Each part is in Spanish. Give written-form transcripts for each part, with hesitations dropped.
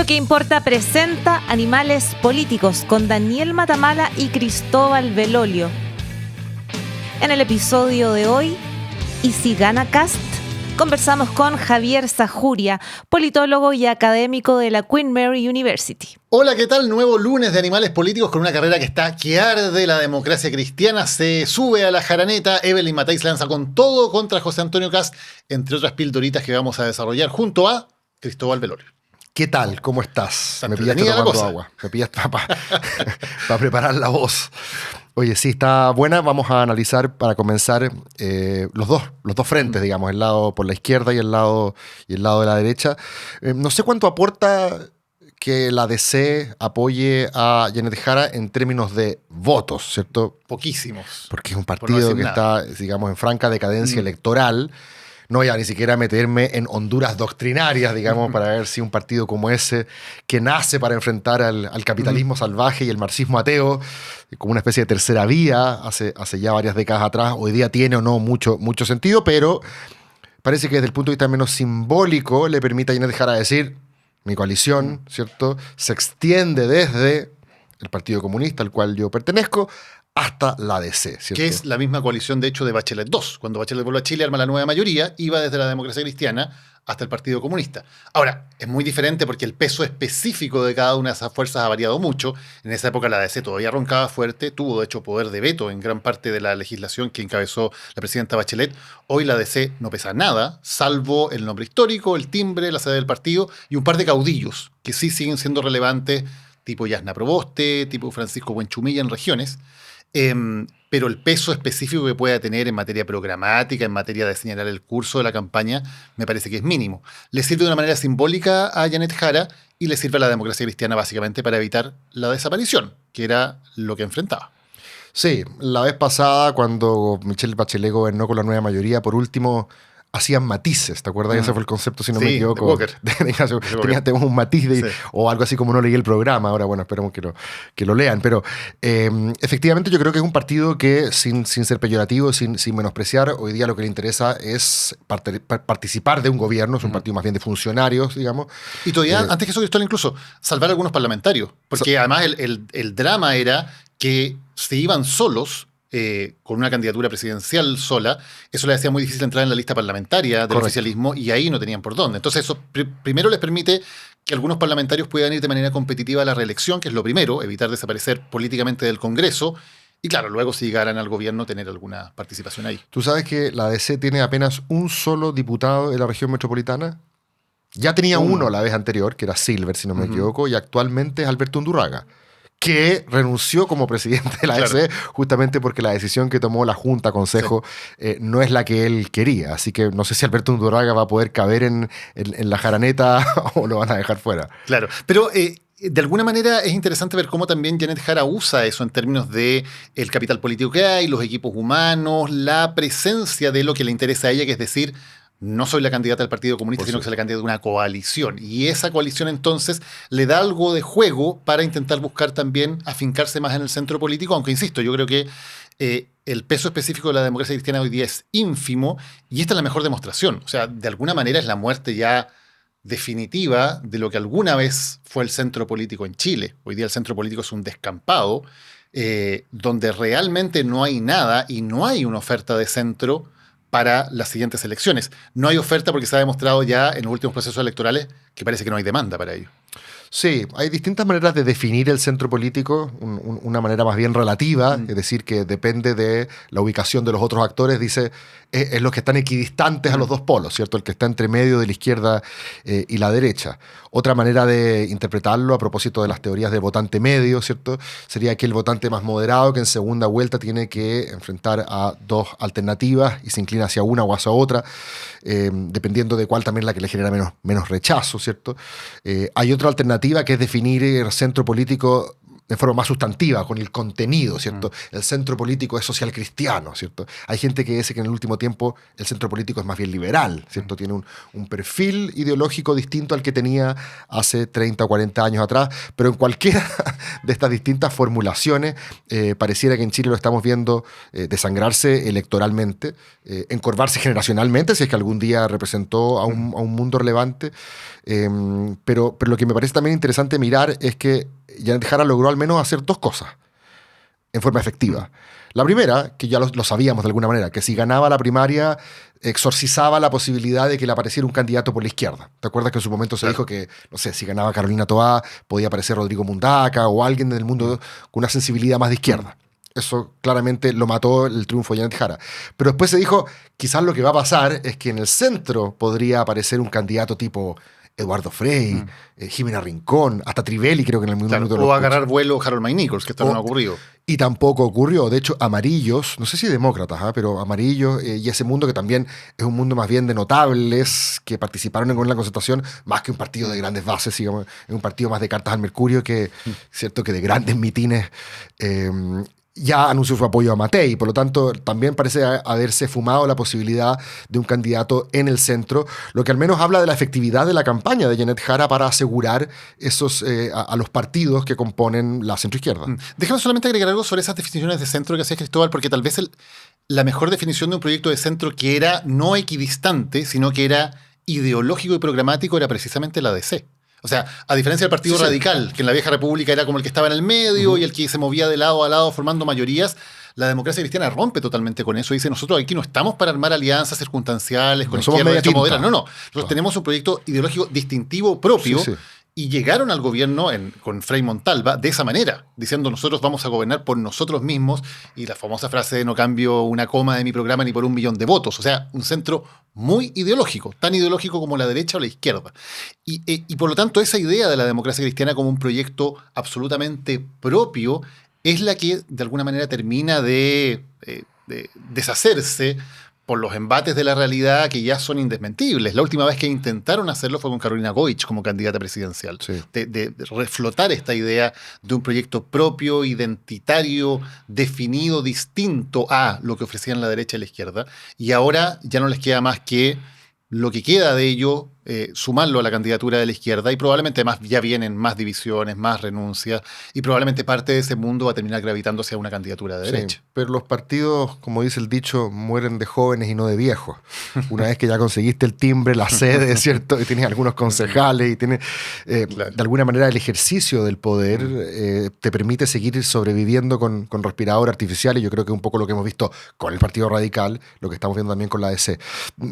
Lo que importa presenta Animales Políticos con Daniel Matamala y Cristóbal Belolio. En el episodio de hoy, ¿y si gana Kast? Conversamos con Javier Sajuria, politólogo y académico de la Queen Mary University. Hola, ¿qué tal? Nuevo lunes de Animales Políticos con una carrera que arde. La democracia cristiana se sube a la jaraneta. Evelyn Matthei lanza con todo contra José Antonio Kast, entre otras pildoritas que vamos a desarrollar junto a Cristóbal Belolio. ¿Qué tal? ¿Cómo estás? Está Me pillaste tomando agua. Me pillaste para preparar la voz. Oye, sí, está buena. Vamos a analizar, para comenzar, los dos frentes, digamos, el lado por la izquierda y el lado de la derecha. No sé cuánto aporta que la DC apoye a Janet Jara en términos de votos, ¿cierto? Poquísimos. Porque es un partido que está, digamos, en franca decadencia electoral. No voy a ni siquiera meterme en honduras doctrinarias, digamos, para ver si un partido como ese, que nace para enfrentar al capitalismo salvaje y el marxismo ateo, como una especie de tercera vía, hace ya varias décadas atrás, hoy día tiene o no mucho sentido, pero parece que desde el punto de vista menos simbólico le permite a Janet Jara decir, mi coalición, ¿cierto?, se extiende desde el Partido Comunista al cual yo pertenezco, hasta la DC, ¿cierto? Que es la misma coalición, de hecho, de Bachelet II. Cuando Bachelet vuelve a Chile, arma la nueva mayoría, iba desde la democracia cristiana hasta el Partido Comunista. Ahora, es muy diferente porque el peso específico de cada una de esas fuerzas ha variado mucho. En esa época la DC todavía roncaba fuerte, tuvo de hecho poder de veto en gran parte de la legislación que encabezó la presidenta Bachelet. Hoy la DC no pesa nada, salvo el nombre histórico, el timbre, la sede del partido y un par de caudillos que sí siguen siendo relevantes, tipo Yasna Proboste, tipo Francisco Buenchumilla en regiones. Pero el peso específico que pueda tener en materia programática, en materia de señalar el curso de la campaña, me parece que es mínimo. Le sirve de una manera simbólica a Janet Jara y le sirve a la democracia cristiana básicamente para evitar la desaparición, que era lo que enfrentaba. Sí, la vez pasada cuando Michelle Bachelet gobernó con la nueva mayoría, por último hacían matices, ¿te acuerdas? Ese fue el concepto, si no me equivoco. Teníamos un matiz o algo así como no leí el programa. Ahora, bueno, esperemos que lo lean. Pero efectivamente yo creo que es un partido que, sin ser peyorativo, sin menospreciar, hoy día lo que le interesa es participar de un gobierno. Es un partido más bien de funcionarios, digamos. Y todavía, antes que eso, Cristóbal, incluso salvar a algunos parlamentarios. Porque además el drama era que se iban solos, con una candidatura presidencial sola, eso les hacía muy difícil entrar en la lista parlamentaria del oficialismo y ahí no tenían por dónde. Entonces eso primero les permite que algunos parlamentarios puedan ir de manera competitiva a la reelección, que es lo primero, evitar desaparecer políticamente del Congreso, y claro, luego si llegaran al gobierno tener alguna participación ahí. ¿Tú sabes que la DC tiene apenas un solo diputado en la región metropolitana? Ya tenía uno la vez anterior, que era Silver, si no me equivoco, y actualmente es Alberto Undurraga, que renunció como presidente de la DC justamente porque la decisión que tomó la Junta, Consejo, no es la que él quería. Así que no sé si Alberto Undurraga va a poder caber en la jaraneta o lo van a dejar fuera. Claro, pero de alguna manera es interesante ver cómo también Janet Jara usa eso en términos de el capital político que hay, los equipos humanos, la presencia de lo que le interesa a ella, que es decir, no soy la candidata del Partido Comunista, sino que soy la candidata de una coalición. Y esa coalición entonces le da algo de juego para intentar buscar también afincarse más en el centro político, aunque insisto, yo creo que el peso específico de la democracia cristiana hoy día es ínfimo y esta es la mejor demostración. O sea, de alguna manera es la muerte ya definitiva de lo que alguna vez fue el centro político en Chile. Hoy día el centro político es un descampado donde realmente no hay nada y no hay una oferta de centro para las siguientes elecciones. No hay oferta porque se ha demostrado ya en los últimos procesos electorales que parece que no hay demanda para ello. Sí, hay distintas maneras de definir el centro político, una manera más bien relativa, es decir, que depende de la ubicación de los otros actores, dice, es los que están equidistantes a los dos polos, ¿cierto? El que está entre medio de la izquierda y la derecha. Otra manera de interpretarlo a propósito de las teorías del votante medio, ¿cierto? Sería que el votante más moderado que en segunda vuelta tiene que enfrentar a dos alternativas y se inclina hacia una o hacia otra, dependiendo de cuál también es la que le genera menos rechazo, ¿cierto? Hay otra alternativa que es definir el centro político de forma más sustantiva, con el contenido, ¿cierto? El centro político es social cristiano, ¿cierto? Hay gente que dice que en el último tiempo el centro político es más bien liberal, ¿cierto? Tiene un perfil ideológico distinto al que tenía hace 30 o 40 años atrás, pero en cualquiera de estas distintas formulaciones pareciera que en Chile lo estamos viendo desangrarse electoralmente, encorvarse generacionalmente, si es que algún día representó a un mundo relevante, pero lo que me parece también interesante mirar es que Janet Jara logró al menos hacer dos cosas en forma efectiva. La primera, que ya lo sabíamos de alguna manera, que si ganaba la primaria exorcizaba la posibilidad de que le apareciera un candidato por la izquierda. ¿Te acuerdas que en su momento se dijo que, no sé, si ganaba Carolina Toá, podía aparecer Rodrigo Mundaca o alguien del mundo con una sensibilidad más de izquierda? Eso claramente lo mató el triunfo de Janet Jara. Pero después se dijo, quizás lo que va a pasar es que en el centro podría aparecer un candidato tipo Eduardo Frei, Jimena Rincón, hasta Trivelli, creo que en el mismo minuto. O agarrar vuelo Harold May Nichols, que esto no ha ocurrido. Y tampoco ocurrió. De hecho, Amarillos, no sé si demócratas, pero Amarillos y ese mundo que también es un mundo más bien de notables que participaron en la concertación, más que un partido de grandes bases, digamos, es un partido más de cartas al mercurio que, cierto, que de grandes mitines. Ya anunció su apoyo a Matei, por lo tanto también parece haberse fumado la posibilidad de un candidato en el centro, lo que al menos habla de la efectividad de la campaña de Janet Jara para asegurar esos a los partidos que componen la centroizquierda. Déjame solamente agregar algo sobre esas definiciones de centro que hacía Cristóbal, porque tal vez la mejor definición de un proyecto de centro que era no equidistante, sino que era ideológico y programático era precisamente la DC. O sea, a diferencia del Partido Radical, que en la vieja república era como el que estaba en el medio y el que se movía de lado a lado formando mayorías, la democracia cristiana rompe totalmente con eso. Dice, nosotros aquí no estamos para armar alianzas circunstanciales con izquierda, derecha, moderna. No. Nosotros tenemos un proyecto ideológico distintivo propio. Y llegaron al gobierno con Frei Montalva de esa manera, diciendo nosotros vamos a gobernar por nosotros mismos, y la famosa frase de no cambio una coma de mi programa ni por 1 millón de votos. O sea, un centro muy ideológico, tan ideológico como la derecha o la izquierda. Y por lo tanto esa idea de la democracia cristiana como un proyecto absolutamente propio es la que de alguna manera termina de deshacerse por los embates de la realidad que ya son indesmentibles. La última vez que intentaron hacerlo fue con Carolina Goich como candidata presidencial. Sí. De reflotar esta idea de un proyecto propio, identitario, definido, distinto a lo que ofrecían la derecha y la izquierda. Y ahora ya no les queda más que lo que queda de ello, sumarlo a la candidatura de la izquierda, y probablemente además ya vienen más divisiones, más renuncias, y probablemente parte de ese mundo va a terminar gravitando hacia una candidatura de derecha. Pero los partidos, como dice el dicho, mueren de jóvenes y no de viejos. Una vez que ya conseguiste el timbre, la sede, ¿cierto? Y tienes algunos concejales y tienes, de alguna manera, el ejercicio del poder te permite seguir sobreviviendo con respirador artificial, y yo creo que es un poco lo que hemos visto con el Partido Radical, lo que estamos viendo también con la ADC.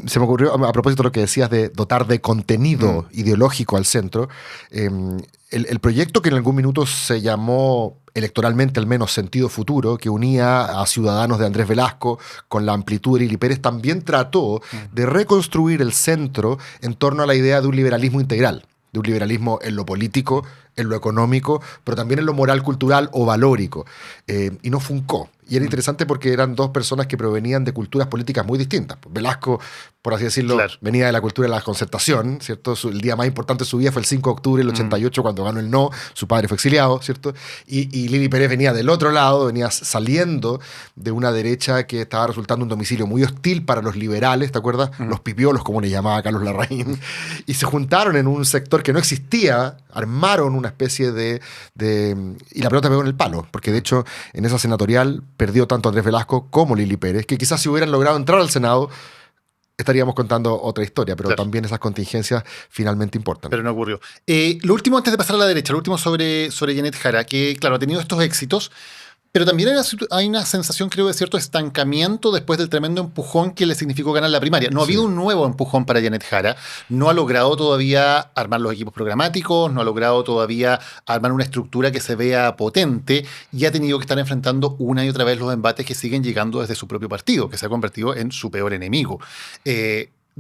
Se me ocurrió, a propósito de lo que decías de dotar de contenido ideológico al centro, el proyecto que en algún minuto se llamó electoralmente al menos Sentido Futuro, que unía a Ciudadanos de Andrés Velasco con la amplitud de Lili Pérez, también trató de reconstruir el centro en torno a la idea de un liberalismo integral, de un liberalismo en lo político, en lo económico, pero también en lo moral, cultural o valórico. Y no funcó. Y era interesante porque eran dos personas que provenían de culturas políticas muy distintas. Velasco, por así decirlo, venía de la cultura de la concertación, ¿cierto? El día más importante de su vida fue el 5 de octubre del 88, cuando ganó el no, su padre fue exiliado, ¿cierto? Y Lili Pérez venía del otro lado, venía saliendo de una derecha que estaba resultando un domicilio muy hostil para los liberales, ¿te acuerdas? Los pipiolos, como le llamaba Carlos Larraín. Y se juntaron en un sector que no existía, armaron una especie de y la pelota pegó en el palo, porque de hecho en esa senatorial perdió tanto Andrés Velasco como Lili Pérez, que quizás si hubieran logrado entrar al Senado estaríamos contando otra historia, pero también esas contingencias finalmente importan. Pero no ocurrió. Lo último antes de pasar a la derecha, lo último sobre Janet Jara, que claro, ha tenido estos éxitos, pero también hay una sensación, creo, de cierto estancamiento después del tremendo empujón que le significó ganar la primaria. No ha habido un nuevo empujón para Janet Jara. No ha logrado todavía armar los equipos programáticos, no ha logrado todavía armar una estructura que se vea potente, y ha tenido que estar enfrentando una y otra vez los embates que siguen llegando desde su propio partido, que se ha convertido en su peor enemigo.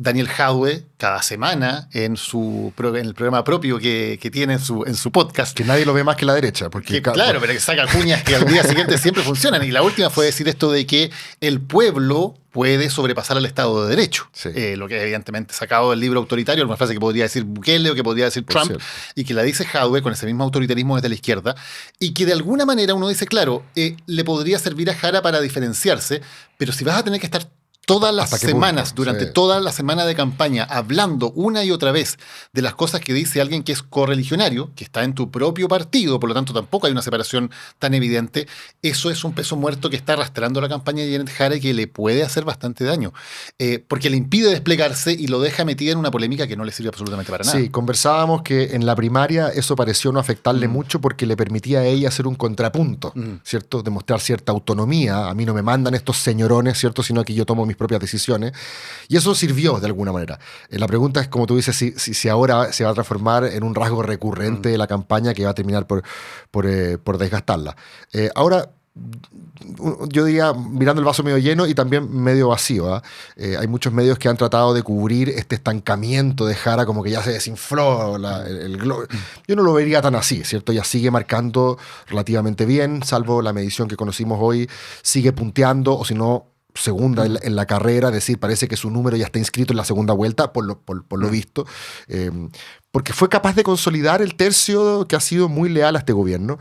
Daniel Jadwe, cada semana, en el programa propio que tiene en su podcast. Que nadie lo ve más que la derecha. Porque Claro, pero que saca cuñas que al día siguiente siempre funcionan. Y la última fue decir esto de que el pueblo puede sobrepasar al Estado de Derecho. Sí. Lo que evidentemente sacado del libro autoritario, una frase que podría decir Bukele o que podría decir Trump, cierto. y que la dice Jadwe con ese mismo autoritarismo desde la izquierda, y que de alguna manera uno dice, claro, le podría servir a Jara para diferenciarse, pero si vas a tener que estar todas las semanas, durante toda la semana de campaña, hablando una y otra vez de las cosas que dice alguien que es correligionario, que está en tu propio partido, por lo tanto tampoco hay una separación tan evidente, eso es un peso muerto que está arrastrando la campaña de Janet Jara y que le puede hacer bastante daño, porque le impide desplegarse y lo deja metida en una polémica que no le sirve absolutamente para nada. Sí, conversábamos que en la primaria eso pareció no afectarle mucho porque le permitía a ella hacer un contrapunto, ¿cierto? Demostrar cierta autonomía. A mí no me mandan estos señorones, ¿cierto? Sino que yo tomo mis propias decisiones. Y eso sirvió de alguna manera. La pregunta es, como tú dices, si ahora se va a transformar en un rasgo recurrente de la campaña que va a terminar por desgastarla. Ahora, yo diría, mirando el vaso medio lleno y también medio vacío, hay muchos medios que han tratado de cubrir este estancamiento de Jara, como que ya se desinfló el globo. Yo no lo vería tan así, ¿cierto? Ya sigue marcando relativamente bien, salvo la medición que conocimos hoy, sigue punteando, o si no, segunda en la carrera, es decir, parece que su número ya está inscrito en la segunda vuelta, por lo visto, porque fue capaz de consolidar el tercio que ha sido muy leal a este gobierno.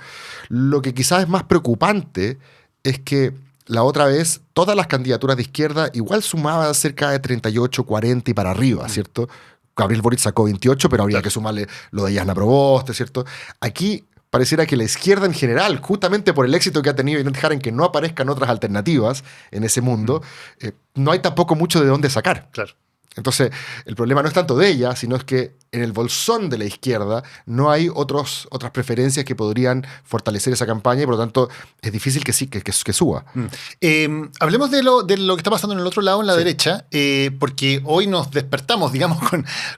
Lo que quizás es más preocupante es que la otra vez todas las candidaturas de izquierda igual sumaban cerca de 38, 40 y para arriba, ¿cierto? Gabriel Boric sacó 28, pero habría que sumarle lo de Jasna Proboste, ¿cierto? Aquí pareciera que la izquierda en general, justamente por el éxito que ha tenido Janet Jara en que no aparezcan otras alternativas en ese mundo, no hay tampoco mucho de dónde sacar. Claro. Entonces, el problema no es tanto de ella, sino es que en el bolsón de la izquierda no hay otras preferencias que podrían fortalecer esa campaña y por lo tanto es difícil que suba. Hablemos de lo que está pasando en el otro lado, en la derecha, porque hoy nos despertamos, digamos,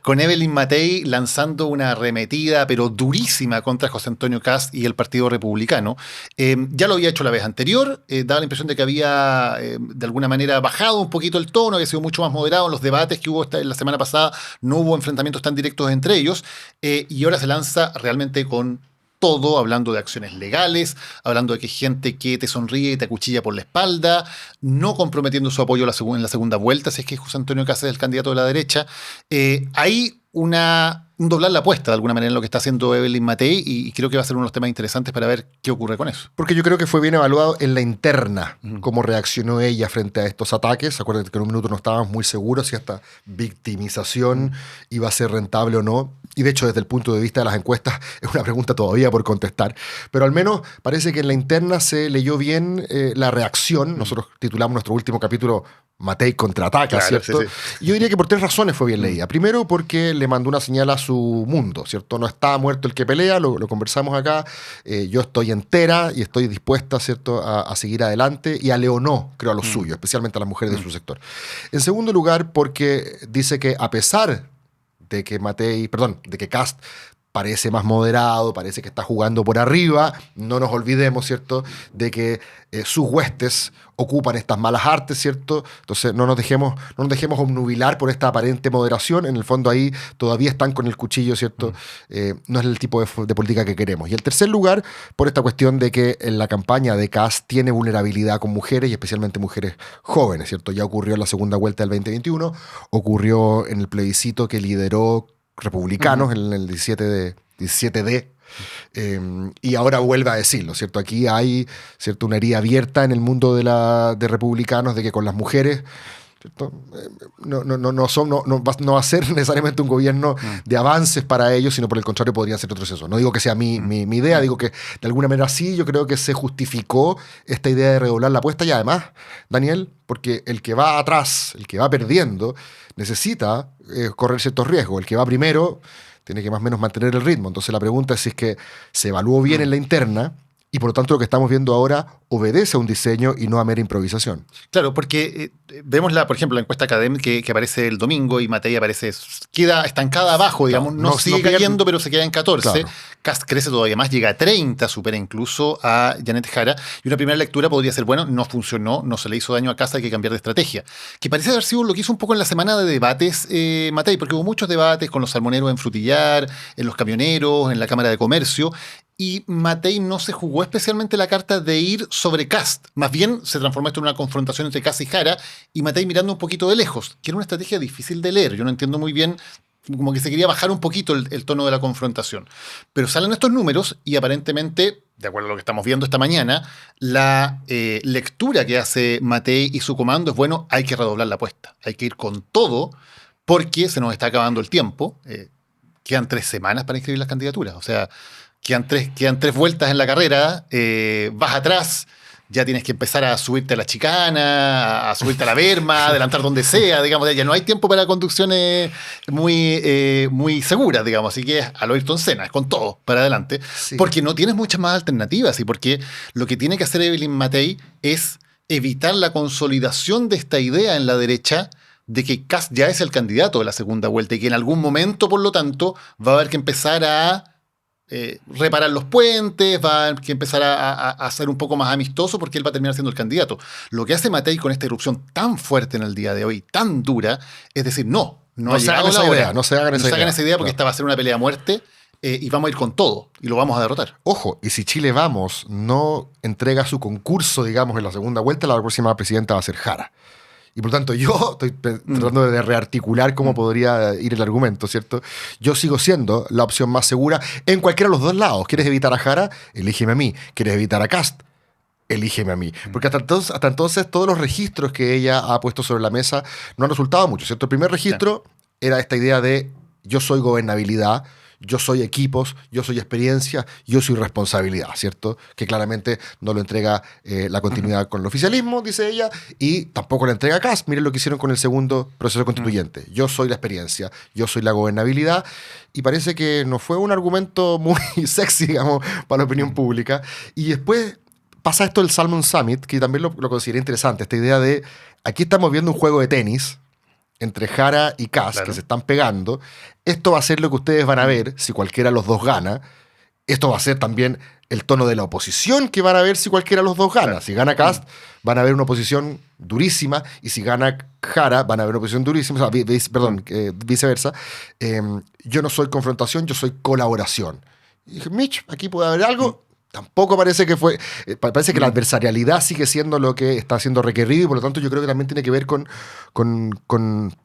con Evelyn Matei lanzando una arremetida, pero durísima, contra José Antonio Kast y el Partido Republicano. Ya lo había hecho la vez anterior, daba la impresión de que había de alguna manera bajado un poquito el tono, había sido mucho más moderado en los debates que hubo la semana pasada, no hubo enfrentamientos tan directos entre ellos, y ahora se lanza realmente con todo, hablando de acciones legales, hablando de que hay gente que te sonríe y te acuchilla por la espalda, no comprometiendo su apoyo en la segunda vuelta, si es que José Antonio Kast es el candidato de la derecha. Hay un doblar la apuesta de alguna manera en lo que está haciendo Evelyn Matei y creo que va a ser uno de los temas interesantes para ver qué ocurre con eso. Porque yo creo que fue bien evaluado en la interna cómo reaccionó ella frente a estos ataques. Acuérdate que en un minuto no estábamos muy seguros si esta victimización iba a ser rentable o no. Y de hecho, desde el punto de vista de las encuestas, es una pregunta todavía por contestar. Pero al menos parece que en la interna se leyó bien la reacción. Nosotros titulamos nuestro último capítulo Matei contraataca, claro, ¿cierto? Sí. Yo diría que por 3 razones fue bien leída. Primero, porque le mandó una señal a su mundo, ¿cierto? No está muerto el que pelea, lo conversamos acá. Yo estoy entera y estoy dispuesta, ¿cierto?, a seguir adelante y a leonó, creo, a lo suyo, especialmente a las mujeres de su sector. En segundo lugar, porque dice que a pesar de que Kast parece más moderado, parece que está jugando por arriba, no nos olvidemos, ¿cierto?, de que sus huestes ocupan estas malas artes, ¿cierto? Entonces no nos dejemos obnubilar por esta aparente moderación. En el fondo ahí todavía están con el cuchillo, ¿cierto? No es el tipo de política que queremos. Y en tercer lugar, por esta cuestión de que en la campaña de Kast tiene vulnerabilidad con mujeres y especialmente mujeres jóvenes, ¿cierto? Ya ocurrió en la segunda vuelta del 2021, ocurrió en el plebiscito que lideró Republicanos en el 17D, y ahora vuelve a decirlo, ¿cierto? Aquí hay, ¿cierto?, una herida abierta en el mundo de republicanos de que con las mujeres, ¿cierto?, no va a ser necesariamente un gobierno de avances para ellos, sino por el contrario podrían ser otros eso. No digo que sea mi idea, digo que de alguna manera sí, yo creo que se justificó esta idea de redoblar la apuesta y además, Daniel, porque el que va atrás, el que va perdiendo, necesita correr ciertos riesgos. El que va primero tiene que más o menos mantener el ritmo. Entonces la pregunta es si es que se evaluó bien en la interna Y por lo tanto lo que estamos viendo ahora obedece a un diseño y no a mera improvisación. Claro, porque vemos, por ejemplo, la encuesta académica que aparece el domingo y Matei queda estancada abajo, digamos, no sigue cayendo, pero se queda en 14. Claro. Kast crece todavía más, llega a 30, supera incluso a Janet Jara. Y una primera lectura podría ser, bueno, no funcionó, no se le hizo daño a Kast, hay que cambiar de estrategia. Que parece haber sido lo que hizo un poco en la semana de debates Matei, porque hubo muchos debates con los salmoneros en Frutillar, en los camioneros, en la Cámara de Comercio. Y Matei no se jugó especialmente la carta de ir sobre Kast. Más bien se transformó esto en una confrontación entre Kast y Jara, y Matei mirando un poquito de lejos, que era una estrategia difícil de leer. Yo no entiendo muy bien, como que se quería bajar un poquito el tono de la confrontación. Pero salen estos números y aparentemente, de acuerdo a lo que estamos viendo esta mañana, la lectura que hace Matei y su comando es, bueno, hay que redoblar la apuesta. Hay que ir con todo porque se nos está acabando el tiempo. Quedan 3 semanas para inscribir las candidaturas. O sea, quedan tres vueltas en la carrera, vas atrás, ya tienes que empezar a subirte a la chicana, a subirte a la berma, adelantar donde sea, digamos, ya no hay tiempo para conducciones muy seguras, digamos, así que es a lo Ayrton Senna, es con todo, para adelante, sí. Porque no tienes muchas más alternativas y porque lo que tiene que hacer Evelyn Matei es evitar la consolidación de esta idea en la derecha de que Kast ya es el candidato de la segunda vuelta y que en algún momento, por lo tanto, va a haber que empezar a reparar los puentes, va a que empezar a ser un poco más amistoso porque él va a terminar siendo el candidato. Lo que hace Matei con esta irrupción tan fuerte en el día de hoy, tan dura, es decir, no se hagan esa idea porque esta va a ser una pelea a muerte y vamos a ir con todo y lo vamos a derrotar. Ojo, y si Chile Vamos no entrega su concurso, digamos, en la segunda vuelta, la próxima presidenta va a ser Jara. Y por lo tanto yo estoy tratando de rearticular cómo podría ir el argumento, ¿cierto? Yo sigo siendo la opción más segura en cualquiera de los dos lados. ¿Quieres evitar a Jara? Elígeme a mí. ¿Quieres evitar a Kast? Elígeme a mí. Porque hasta entonces todos los registros que ella ha puesto sobre la mesa no han resultado mucho, ¿cierto? El primer registro era esta idea de yo soy gobernabilidad, yo soy equipos, yo soy experiencia, yo soy responsabilidad, ¿cierto? Que claramente no lo entrega la continuidad con el oficialismo, dice ella, y tampoco la entrega Kast. Miren lo que hicieron con el segundo proceso constituyente. Yo soy la experiencia, yo soy la gobernabilidad, y parece que no fue un argumento muy sexy, digamos, para la opinión pública. Y después pasa esto del Salmon Summit, que también lo consideré interesante, esta idea de, aquí estamos viendo un juego de tenis, entre Jara y Kast, claro, que se están pegando. Esto va a ser lo que ustedes van a ver si cualquiera de los dos gana. Esto va a ser también el tono de la oposición que van a ver si cualquiera de los dos gana. Claro. Si gana Kast, van a ver una oposición durísima, y si gana Jara, van a ver una oposición durísima. O sea, viceversa. Yo no soy confrontación, yo soy colaboración. Y dije, Mitch, aquí puede haber algo. Tampoco parece que fue. Parece que la adversarialidad sigue siendo lo que está siendo requerido, y por lo tanto yo creo que también tiene que ver con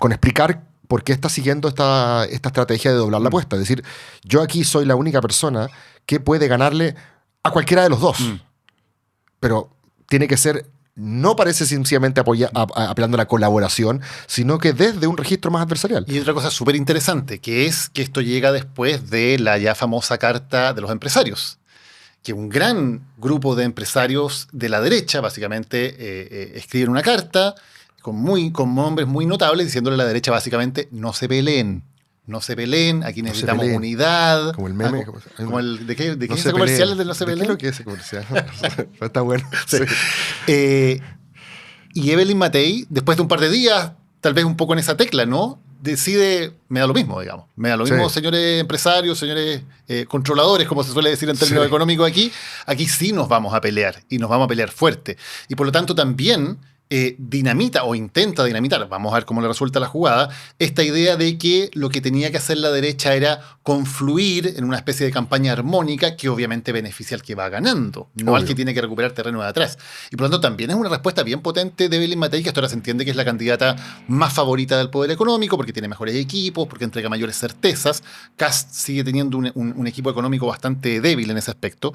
explicar por qué está siguiendo esta estrategia de doblar la apuesta. Es decir, yo aquí soy la única persona que puede ganarle a cualquiera de los dos. Pero tiene que ser. No parece sencillamente apelando a la colaboración, sino que desde un registro más adversarial. Y otra cosa súper interesante, que es que esto llega después de la ya famosa carta de los empresarios. Que un gran grupo de empresarios de la derecha, básicamente, escriben una carta con nombres muy notables, diciéndole a la derecha, básicamente, no se peleen, aquí necesitamos unidad. Como el meme. Como ¿de qué es ese comercial de no se peleen? ¿Qué es lo que es ese comercial? Está bueno. Sí. Sí. Y Evelyn Matei, después de un par de días, tal vez un poco en esa tecla, ¿no? Decide, me da lo mismo, digamos. Me da lo mismo, señores empresarios, señores controladores, como se suele decir en términos económicos aquí. Aquí sí nos vamos a pelear, y nos vamos a pelear fuerte. Y por lo tanto también dinamita o intenta dinamitar, vamos a ver cómo le resulta la jugada, esta idea de que lo que tenía que hacer la derecha era confluir en una especie de campaña armónica que obviamente beneficia al que va ganando, no al que tiene que recuperar terreno de atrás. Y por lo tanto también es una respuesta bien potente de Evelyn Matei, que hasta ahora se entiende que es la candidata más favorita del poder económico, porque tiene mejores equipos, porque entrega mayores certezas. Kast sigue teniendo un equipo económico bastante débil en ese aspecto.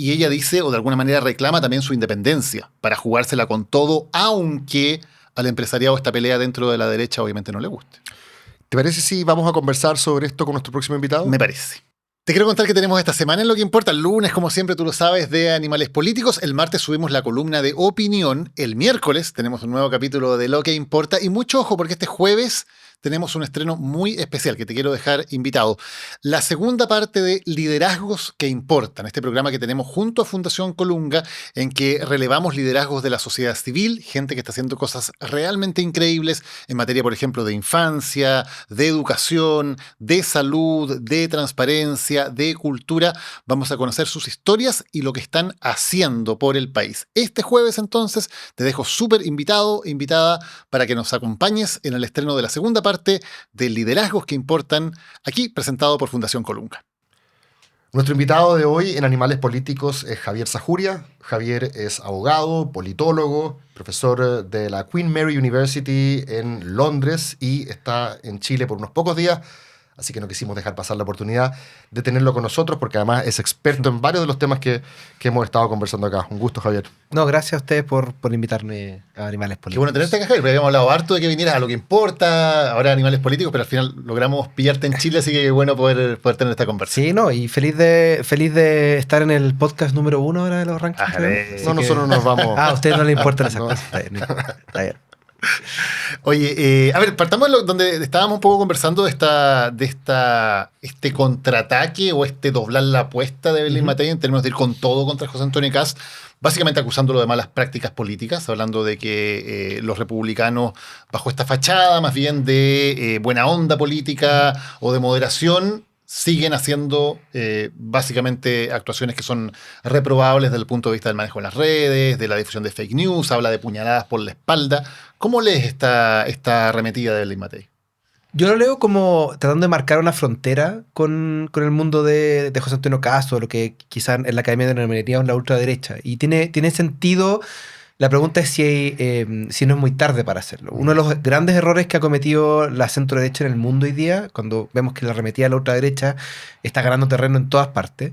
Y ella dice, o de alguna manera reclama también su independencia para jugársela con todo, aunque al empresariado esta pelea dentro de la derecha obviamente no le guste. ¿Te parece si vamos a conversar sobre esto con nuestro próximo invitado? Me parece. Te quiero contar que tenemos esta semana en Lo que Importa. El lunes, como siempre, tú lo sabes, de Animales Políticos. El martes subimos la columna de opinión. El miércoles tenemos un nuevo capítulo de Lo que Importa. Y mucho ojo, porque este jueves tenemos un estreno muy especial que te quiero dejar invitado. La segunda parte de Liderazgos que Importan, este programa que tenemos junto a Fundación Colunga, en que relevamos liderazgos de la sociedad civil, gente que está haciendo cosas realmente increíbles en materia, por ejemplo, de infancia, de educación, de salud, de transparencia, de cultura. Vamos a conocer sus historias y lo que están haciendo por el país. Este jueves, entonces, te dejo súper invitado, invitada, para que nos acompañes en el estreno de la segunda parte de Liderazgos que Importan, aquí presentado por Fundación Colunga. Nuestro invitado de hoy en Animales Políticos es Javier Zajuria. Javier es abogado, politólogo, profesor de la Queen Mary University en Londres y está en Chile por unos pocos días. Así que no quisimos dejar pasar la oportunidad de tenerlo con nosotros porque además es experto en varios de los temas que hemos estado conversando acá. Un gusto, Javier. No, gracias a ustedes por invitarme a Animales Políticos. Qué bueno tenerte acá, Javier, porque habíamos hablado harto de que vinieras a lo que importa, ahora Animales Políticos, pero al final logramos pillarte en Chile, así que qué bueno poder tener esta conversación. Sí, no, y feliz de estar en el podcast número 1 ahora de los rankings. No, nosotros nos vamos. A ustedes no les importan esas cosas. Está bien. Oye, a ver, partamos de donde estábamos un poco conversando de este contraataque o este doblar la apuesta de Evelyn Matei en términos de ir con todo contra José Antonio Kast, básicamente acusándolo de malas prácticas políticas, hablando de que los republicanos, bajo esta fachada más bien de buena onda política o de moderación, siguen haciendo básicamente actuaciones que son reprobables desde el punto de vista del manejo de las redes, de la difusión de fake news, habla de puñaladas por la espalda. ¿Cómo lees esta arremetida de Evelyn Matei? Yo lo leo como tratando de marcar una frontera con el mundo de José Antonio Kast, o lo que quizás en la academia denominaríamos la ultraderecha. Y tiene sentido. La pregunta es si no es muy tarde para hacerlo. Uno de los grandes errores que ha cometido la centro-derecha en el mundo hoy día, cuando vemos que la arremetida de la ultraderecha está ganando terreno en todas partes,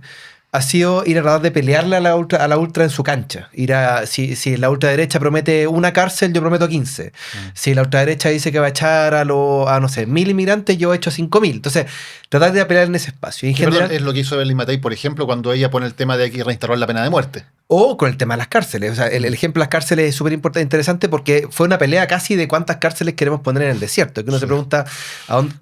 ha sido ir a tratar de pelearle a la ultra en su cancha. Si la ultraderecha promete una cárcel, yo prometo 15. Si la ultraderecha dice que va a echar a 1.000 inmigrantes, yo echo 5.000. Entonces, tratar de pelear en ese espacio. Y en general, es lo que hizo Evelyn Matei, por ejemplo, cuando ella pone el tema de hay que reinstaurar la pena de muerte. O con el tema de las cárceles. O sea, el ejemplo de las cárceles es súper interesante porque fue una pelea casi de cuántas cárceles queremos poner en el desierto. Que uno se pregunta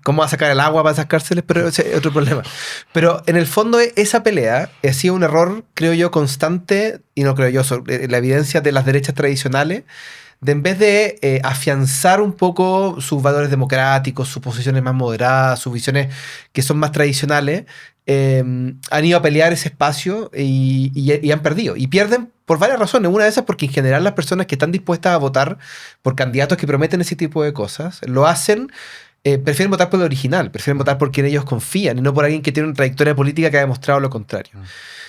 cómo va a sacar el agua para esas cárceles, pero ese es otro problema. Pero en el fondo esa pelea ha sido un error, creo yo, constante, y no creo yo, la evidencia de las derechas tradicionales, de en vez de afianzar un poco sus valores democráticos, sus posiciones más moderadas, sus visiones que son más tradicionales, han ido a pelear ese espacio y han perdido. Y pierden por varias razones. Una de esas porque en general las personas que están dispuestas a votar por candidatos que prometen ese tipo de cosas, lo hacen, prefieren votar por el original, prefieren votar por quien ellos confían y no por alguien que tiene una trayectoria política que ha demostrado lo contrario.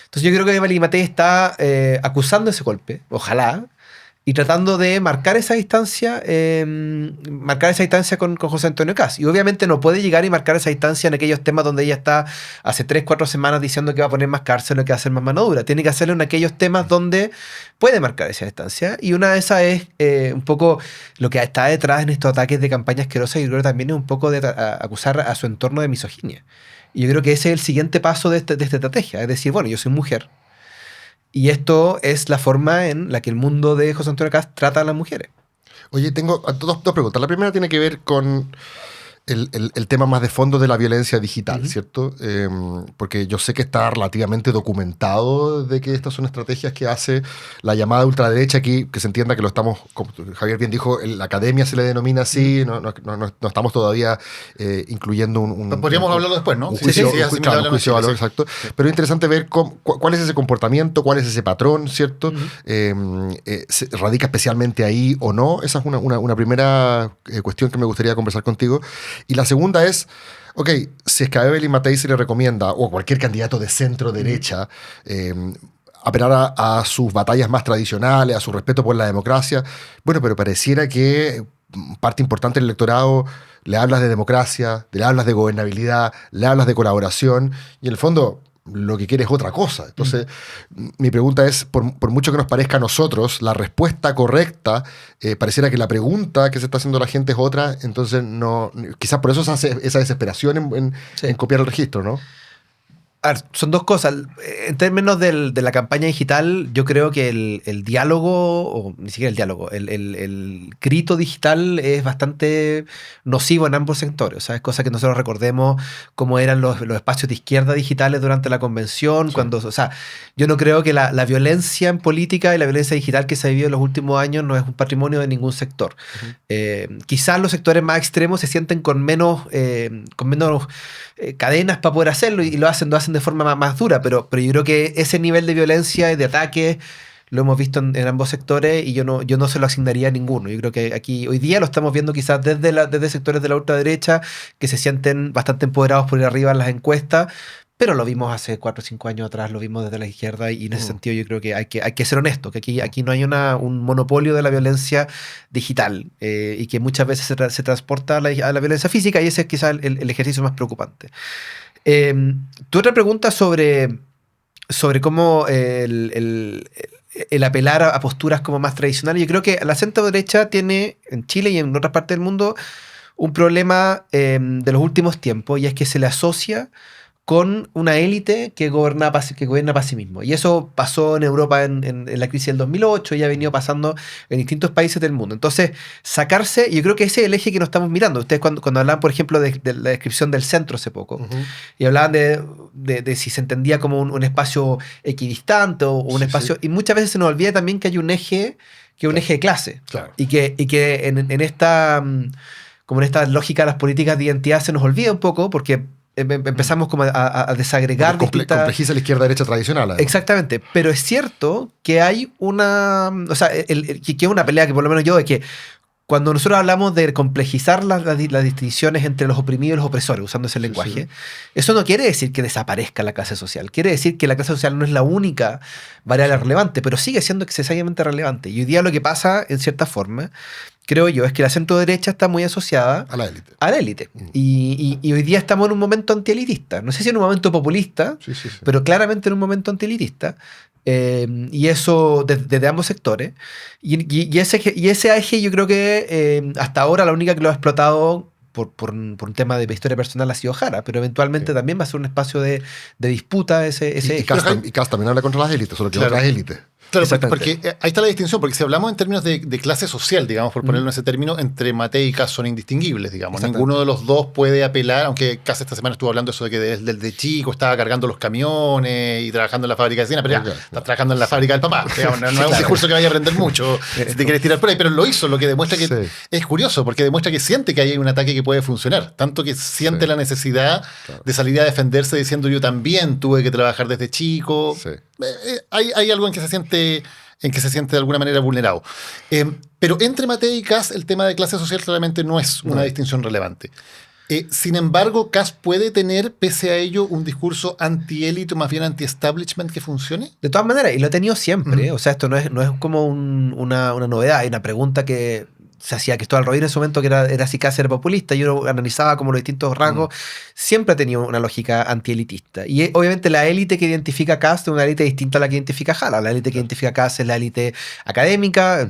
Entonces yo creo que Evelyn Matei está acusando ese golpe, ojalá, y tratando de marcar esa distancia con José Antonio Kast. Y obviamente no puede llegar y marcar esa distancia en aquellos temas donde ella está hace 3-4 semanas diciendo que va a poner más cárcel o que va a hacer más mano dura. Tiene que hacerlo en aquellos temas donde puede marcar esa distancia. Y una de esas es un poco lo que está detrás en estos ataques de campaña asquerosa, y yo creo que también es un poco de acusar a su entorno de misoginia. Y yo creo que ese es el siguiente paso de esta estrategia. Es decir, bueno, yo soy mujer. Y esto es la forma en la que el mundo de José Antonio Kast trata a las mujeres. Oye, tengo dos preguntas. La primera tiene que ver con el tema más de fondo de la violencia digital, ¿cierto? Porque yo sé que está relativamente documentado de que estas son estrategias que hace la llamada ultraderecha aquí, que se entienda que lo estamos, como Javier bien dijo, en la academia se le denomina así, no estamos todavía incluyendo podríamos hablarlo después, ¿no? Un juicio, claro, un juicio de valor, exacto. Pero es interesante ver cuál es ese comportamiento, cuál es ese patrón, ¿cierto? ¿Radica especialmente ahí o no? Esa es una primera cuestión que me gustaría conversar contigo. Y la segunda es, ok, si es que a Evelyn Matei se le recomienda, o a cualquier candidato de centro-derecha, apelar a sus batallas más tradicionales, a su respeto por la democracia, bueno, pero pareciera que parte importante del electorado le hablas de democracia, le hablas de gobernabilidad, le hablas de colaboración, y en el fondo lo que quiere es otra cosa. Entonces, mi pregunta es, por mucho que nos parezca a nosotros, la respuesta correcta, pareciera que la pregunta que se está haciendo la gente es otra, entonces no, quizás por eso se hace esa desesperación en copiar el registro, ¿no? A ver, son dos cosas. En términos de la campaña digital, yo creo que el diálogo, o ni siquiera el diálogo, el grito digital es bastante nocivo en ambos sectores. O sea, es cosa que nosotros recordemos cómo eran los espacios de izquierda digitales durante la convención. Sí. O sea, yo no creo que la violencia en política y la violencia digital que se ha vivido en los últimos años no es un patrimonio de ningún sector. Quizás los sectores más extremos se sienten con menos cadenas para poder hacerlo y lo hacen de forma más dura, pero yo creo que ese nivel de violencia y de ataque lo hemos visto en ambos sectores y yo no se lo asignaría a ninguno. Yo creo que aquí hoy día lo estamos viendo quizás desde sectores de la ultraderecha que se sienten bastante empoderados por ir arriba en las encuestas, pero lo vimos hace 4 o 5 años atrás, lo vimos desde la izquierda y en ese sentido yo creo que hay que ser honesto, que aquí no hay un monopolio de la violencia digital y que muchas veces se transporta a la violencia física y ese es quizás el ejercicio más preocupante. Tu otra pregunta sobre cómo el apelar a posturas como más tradicionales, yo creo que la centro derecha tiene en Chile y en otras partes del mundo un problema de los últimos tiempos y es que se le asocia con una élite que gobierna para sí mismo. Y eso pasó en Europa en la crisis del 2008 y ha venido pasando en distintos países del mundo. Entonces, sacarse, yo creo que ese es el eje que nos estamos mirando. Ustedes cuando hablaban, por ejemplo, de la descripción del centro hace poco, y hablaban de si se entendía como un espacio equidistante o un espacio... Y muchas veces se nos olvida también que hay un eje, eje de clase. Claro. Y que en esta... como en esta lógica de las políticas de identidad se nos olvida un poco porque empezamos como a desagregar complejiza la izquierda-derecha tradicional. Además. Exactamente, pero es cierto que hay una... O sea, que es una pelea que por lo menos yo, es que cuando nosotros hablamos de complejizar las distinciones entre los oprimidos y los opresores, usando ese lenguaje, eso no quiere decir que desaparezca la clase social. Quiere decir que la clase social no es la única variable relevante, pero sigue siendo excesivamente relevante. Y hoy día lo que pasa, en cierta forma, creo yo, es que la centro derecha está muy asociada a la élite. A la élite. Y hoy día estamos en un momento antielitista. No sé si en un momento populista, pero claramente en un momento antielitista. Y eso desde ambos sectores. Y ese eje yo creo que hasta ahora la única que lo ha explotado por un tema de historia personal ha sido Jara, pero eventualmente también va a ser un espacio de disputa ese eje. Y Kast también habla contra las élites, solo que otras élites. Claro, porque ahí está la distinción, porque si hablamos en términos de clase social, digamos, por ponerlo en ese término, entre Matei y Kast son indistinguibles, digamos. Ninguno de los dos puede apelar, aunque Kast esta semana estuvo hablando eso de que desde chico estaba cargando los camiones y trabajando en la fábrica de cena, pero ya está trabajando en la fábrica del papá. Digamos, no es un discurso que vaya a aprender mucho si te quieres tirar por ahí, pero lo hizo, lo que demuestra que es curioso, porque demuestra que siente que hay un ataque que puede funcionar, tanto que siente la necesidad de salir a defenderse diciendo yo también tuve que trabajar desde chico. Hay algo en que se siente de alguna manera vulnerado. Pero entre Matei y Kast el tema de clase social claramente no es una distinción relevante. Sin embargo, Kast puede tener, pese a ello, un discurso anti-élite, más bien anti-establishment que funcione. De todas maneras, y lo ha tenido siempre. O sea, esto no es como una novedad. Hay una pregunta que se hacía Cristóbal Rodríguez en su momento, que era si Kast era populista, y uno analizaba como los distintos rasgos, siempre ha tenido una lógica antielitista. Y obviamente la élite que identifica a Kast es una élite distinta a la que identifica a Jara. La élite que identifica a Kast es la élite académica.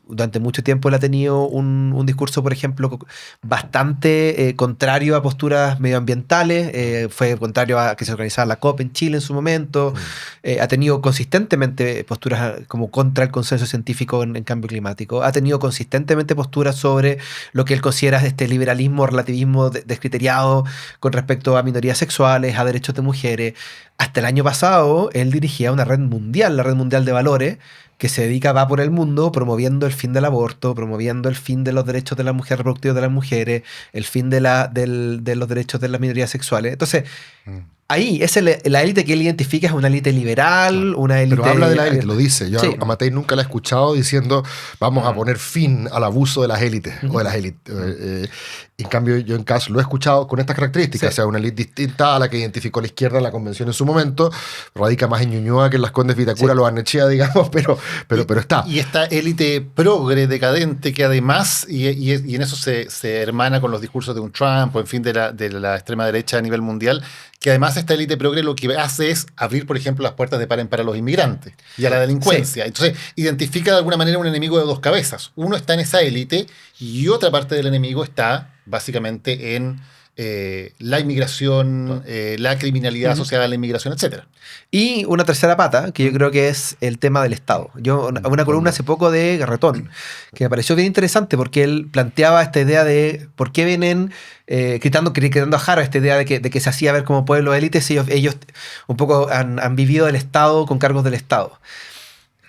Durante mucho tiempo él ha tenido un discurso, por ejemplo, bastante contrario a posturas medioambientales. Fue contrario a que se organizara la COP en Chile en su momento. Ha tenido consistentemente posturas como contra el consenso científico en cambio climático. Ha tenido consistentemente posturas sobre lo que él considera este liberalismo, relativismo descriteriado con respecto a minorías sexuales, a derechos de mujeres. Hasta el año pasado, él dirigía una red mundial, la Red Mundial de Valores, que va por el mundo promoviendo el fin del aborto, promoviendo el fin de los derechos de la mujer, reproductivos de las mujeres, el fin de los derechos de las minorías sexuales. Entonces, ahí, la élite que él identifica es una élite liberal, una élite... Pero habla de la élite, lo dice. Yo a Matei nunca la he escuchado diciendo vamos a poner fin al abuso de las élites o de las élites. En cambio, yo en Kast lo he escuchado con estas características. O sea, una élite distinta a la que identificó la izquierda en la convención en su momento. Radica más en Ñuñoa que en Las Condes Vitacura, los Arnechea, digamos, pero está. Y esta élite progre, decadente, que además, y en eso se hermana con los discursos de un Trump o en fin de la extrema derecha a nivel mundial, que además esta élite progre lo que hace es abrir, por ejemplo, las puertas de par en par a los inmigrantes y a la delincuencia. Entonces, identifica de alguna manera un enemigo de dos cabezas. Uno está en esa élite y otra parte del enemigo está básicamente en la inmigración, la criminalidad asociada a la inmigración, etc. Y una tercera pata, que yo creo que es el tema del Estado. Una columna hace poco de Garretón, que me pareció bien interesante porque él planteaba esta idea de por qué vienen criticando a Jara, esta idea de que se hacía ver como pueblo élites, y ellos un poco han vivido del Estado con cargos del Estado.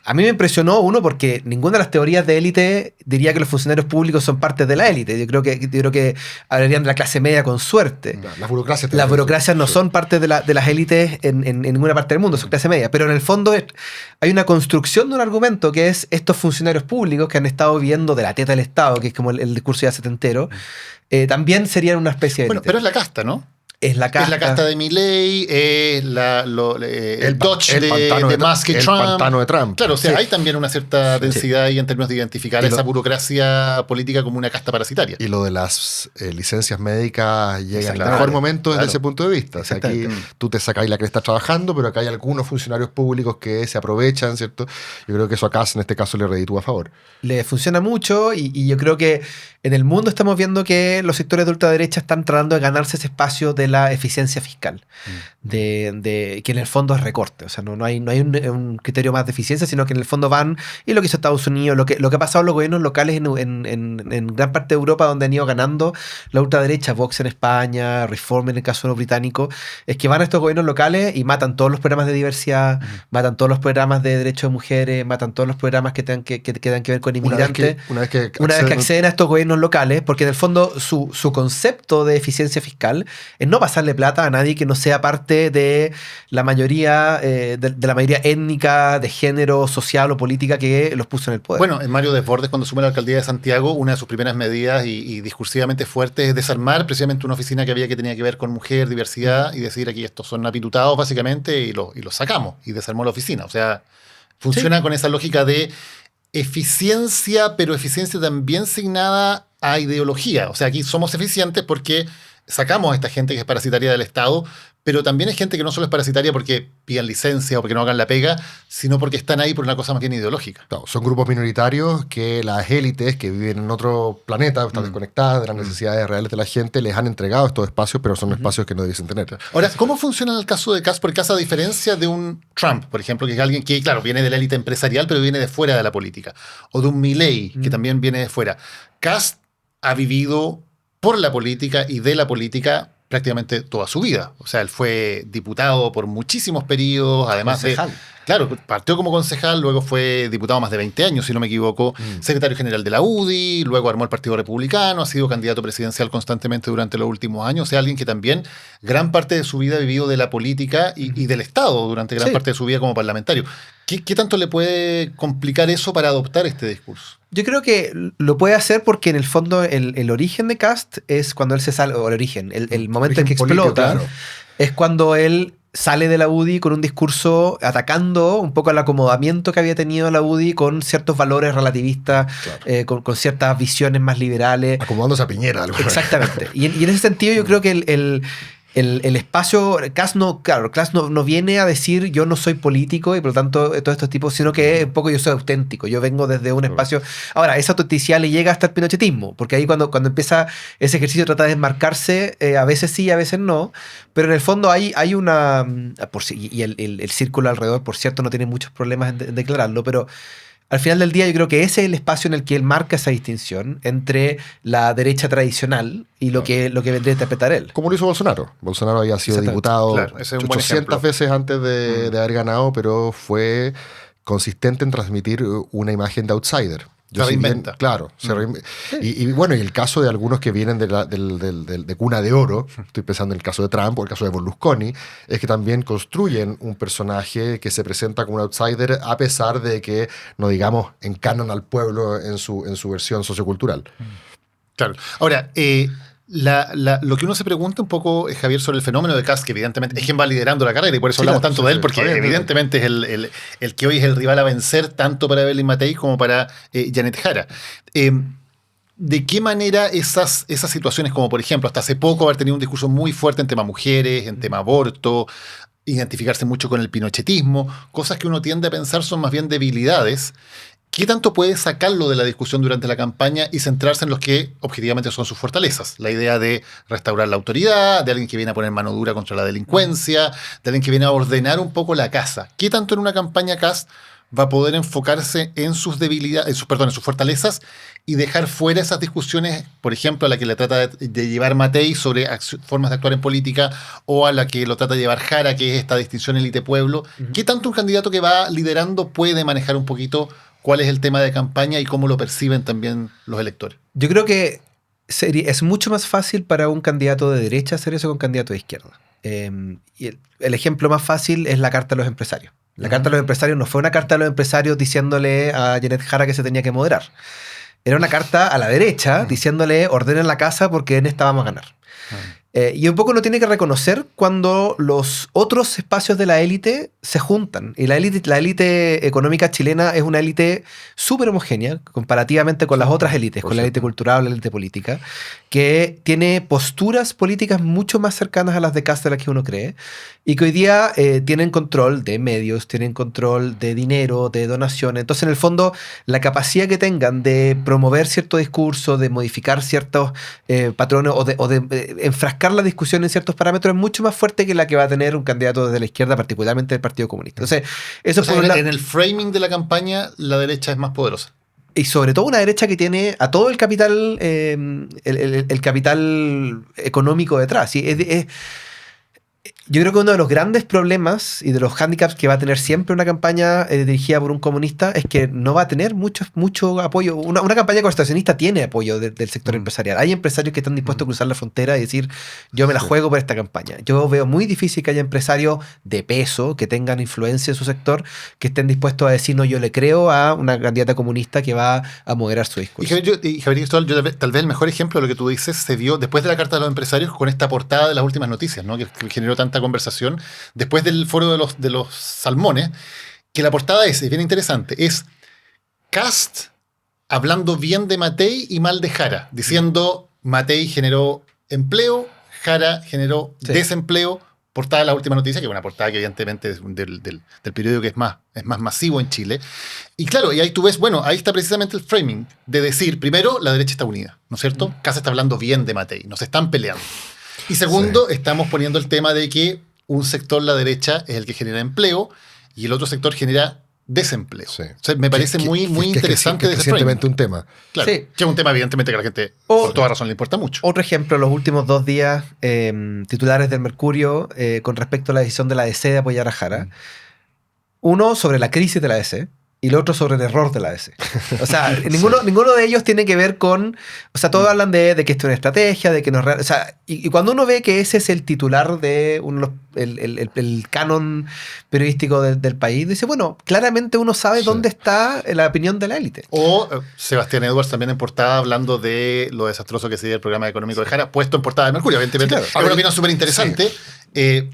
A mí me impresionó, uno, porque ninguna de las teorías de élite diría que los funcionarios públicos son parte de la élite. Yo creo que hablarían de la clase media con suerte. Las burocracias. Las burocracias no son parte de las élites en ninguna parte del mundo, son clase media. Pero en el fondo hay una construcción de un argumento que es estos funcionarios públicos que han estado viviendo de la teta del Estado, que es como el discurso ya setentero, también serían una especie de élite. Bueno, pero es la casta, ¿no? Es la casta. Es la casta de Milley, es el Dodge de Musk y Trump. El pantano de Trump. Claro, o sea, Sí. hay también una cierta densidad ahí en términos de identificar esa burocracia política como una casta parasitaria. Y lo de las licencias médicas llega en el Claro, mejor momento desde claro. ese punto de vista. O sea, aquí tú te sacáis la cresta trabajando, pero acá hay algunos funcionarios públicos que se aprovechan, ¿cierto? Yo creo que eso acá en este caso le reditúa a favor. Le funciona mucho y yo creo que en el mundo estamos viendo que los sectores de ultraderecha están tratando de ganarse ese espacio de la eficiencia fiscal, de que en el fondo es recorte. O sea, no hay un criterio más de eficiencia, sino que en el fondo van, y lo que hizo Estados Unidos, lo que ha pasado en los gobiernos locales en gran parte de Europa, donde han ido ganando la ultraderecha, Vox en España, Reform en el caso británico, es que van a estos gobiernos locales y matan todos los programas de diversidad, matan todos los programas de derechos de mujeres, matan todos los programas que tengan que ver con inmigrantes. Una vez que Acceden a estos gobiernos locales, porque en el fondo su concepto de eficiencia fiscal es no pasarle plata a nadie que no sea parte de la mayoría de la mayoría étnica, de género, social o política que los puso en el poder. Bueno, en Mario Desbordes, cuando asume la alcaldía de Santiago, una de sus primeras medidas y discursivamente fuertes es desarmar precisamente una oficina que tenía que ver con mujer, diversidad, y decir aquí estos son apitutados básicamente, y los sacamos, y desarmó la oficina. O sea, funciona con esa lógica de eficiencia, pero eficiencia también signada a ideología. O sea, aquí somos eficientes porque sacamos a esta gente que es parasitaria del Estado, pero también hay gente que no solo es parasitaria porque pidan licencia o porque no hagan la pega, sino porque están ahí por una cosa más bien ideológica. No, son grupos minoritarios que las élites que viven en otro planeta, están desconectadas de las necesidades reales de la gente, les han entregado estos espacios, pero son espacios que no debiesen tener. Ahora, ¿cómo funciona en el caso de Kast? Porque Kast, a diferencia de un Trump, por ejemplo, que es alguien que, claro, viene de la élite empresarial, pero viene de fuera de la política, o de un Milley, que también viene de fuera. Kast ha vivido por la política y de la política prácticamente toda su vida. O sea, él fue diputado por muchísimos periodos, además Concejal. Claro, partió como concejal, luego fue diputado más de 20 años, si no me equivoco, secretario general de la UDI, luego armó el Partido Republicano, ha sido candidato presidencial constantemente durante los últimos años. O sea, alguien que también gran parte de su vida ha vivido de la política y del Estado durante gran parte de su vida como parlamentario. ¿Qué tanto le puede complicar eso para adoptar este discurso? Yo creo que lo puede hacer porque en el fondo el origen de Kast es cuando él se sale, o el origen, el momento en que político, explota, claro. es cuando él sale de la UDI con un discurso atacando un poco el acomodamiento que había tenido la UDI con ciertos valores relativistas, con ciertas visiones más liberales. Acomodándose a Piñera. De alguna manera. Exactamente. Y en ese sentido yo creo que el espacio, Kast no viene a decir yo no soy político y por lo tanto todos estos tipos, sino que un poco yo soy auténtico, yo vengo desde un espacio. Ahora, esa autenticidad le llega hasta el pinochetismo, porque ahí cuando empieza ese ejercicio trata de desmarcarse, a veces sí, a veces no, pero en el fondo hay una, y el círculo alrededor, por cierto, no tiene muchos problemas en declararlo, pero al final del día yo creo que ese es el espacio en el que él marca esa distinción entre la derecha tradicional y lo que vendría a interpretar él. Como lo hizo Bolsonaro. Bolsonaro había sido diputado Claro, ese es un buen 800 ejemplo. veces antes de haber ganado, pero fue consistente en transmitir una imagen de outsider. Se reinventa. Claro. Y bueno, y el caso de algunos que vienen de cuna de oro, estoy pensando en el caso de Trump o el caso de Berlusconi, es que también construyen un personaje que se presenta como un outsider a pesar de que, no digamos, encarnan al pueblo en su versión sociocultural. Claro. Ahora, lo que uno se pregunta un poco, Javier, sobre el fenómeno de Kast, que evidentemente es quien va liderando la carrera, y por eso hablamos tanto de él, porque evidentemente es el que hoy es el rival a vencer tanto para Evelyn Matei como para Janet Jara. ¿De qué manera esas situaciones, como por ejemplo, hasta hace poco haber tenido un discurso muy fuerte en tema mujeres, en tema aborto, identificarse mucho con el pinochetismo, cosas que uno tiende a pensar son más bien debilidades, ¿qué tanto puede sacarlo de la discusión durante la campaña y centrarse en los que objetivamente son sus fortalezas? La idea de restaurar la autoridad, de alguien que viene a poner mano dura contra la delincuencia, de alguien que viene a ordenar un poco la casa. ¿Qué tanto en una campaña Kast va a poder enfocarse en sus debilidades, en sus fortalezas y dejar fuera esas discusiones, por ejemplo, a la que le trata de llevar Matei sobre formas de actuar en política o a la que lo trata de llevar Jara, que es esta distinción élite-pueblo? ¿Qué tanto un candidato que va liderando puede manejar un poquito cuál es el tema de campaña y cómo lo perciben también los electores? Yo creo que es mucho más fácil para un candidato de derecha hacer eso que un candidato de izquierda. Y el ejemplo más fácil es la carta a los empresarios. La carta a los empresarios no fue una carta a los empresarios diciéndole a Janet Jara que se tenía que moderar. Era una carta a la derecha diciéndole ordenen la casa porque en esta vamos a ganar. Y un poco uno tiene que reconocer cuando los otros espacios de la élite se juntan. Y la élite económica chilena es una élite súper homogénea comparativamente con las otras élites, con la élite cultural, la élite política, que tiene posturas políticas mucho más cercanas a las de Kast de las que uno cree, y que hoy día tienen control de medios, tienen control de dinero, de donaciones. Entonces, en el fondo, la capacidad que tengan de promover cierto discurso, de modificar ciertos patrones o de enfrascar la discusión en ciertos parámetros es mucho más fuerte que la que va a tener un candidato desde la izquierda, particularmente del Partido Comunista. Entonces, eso en el framing de la campaña, la derecha es más poderosa. Y sobre todo una derecha que tiene a todo el capital, el capital económico detrás. ¿Sí? Yo creo que uno de los grandes problemas y de los hándicaps que va a tener siempre una campaña dirigida por un comunista es que no va a tener mucho apoyo. Una campaña constitucionalista tiene apoyo del sector empresarial. Hay empresarios que están dispuestos a cruzar la frontera y decir, yo me la juego por esta campaña. Yo veo muy difícil que haya empresarios de peso, que tengan influencia en su sector, que estén dispuestos a decir, no, yo le creo a una candidata comunista que va a moderar su discurso. Y Javier Cristóbal, tal vez el mejor ejemplo de lo que tú dices se vio después de la Carta de los Empresarios con esta portada de las últimas noticias, ¿no? que generó tanta conversación después del foro de los salmones, que la portada es bien interesante, es Kast hablando bien de Matei y mal de Jara, diciendo Matei generó empleo, Jara generó desempleo. Portada de la última noticia, que es una portada que evidentemente es del periódico que es más masivo en Chile. Y claro, y ahí tú ves, bueno, ahí está precisamente el framing de decir, primero, la derecha está unida, ¿no es cierto? Kast está hablando bien de Matei, nos están peleando. Y segundo, estamos poniendo el tema de que un sector, la derecha, es el que genera empleo y el otro sector genera desempleo. Sí. O sea, me parece muy interesante que es recientemente un tema. Claro, que es un tema evidentemente que a la gente por toda razón le importa mucho. Otro ejemplo, los últimos 2 días, titulares del Mercurio con respecto a la decisión de la DC de apoyar a Jara. Uno sobre la crisis de la DC y el otro sobre el error de la DC. O sea, ninguno de ellos tiene que ver con... O sea, todos hablan de que esto es una estrategia, de que no es real. O sea, y cuando uno ve que ese es el titular de el canon periodístico del país, dice, bueno, claramente uno sabe dónde está la opinión de la élite. O Sebastián Edwards también en portada hablando de lo desastroso que sería el programa económico de Jara, puesto en portada de Mercurio. Evidentemente, es una opinión súper interesante.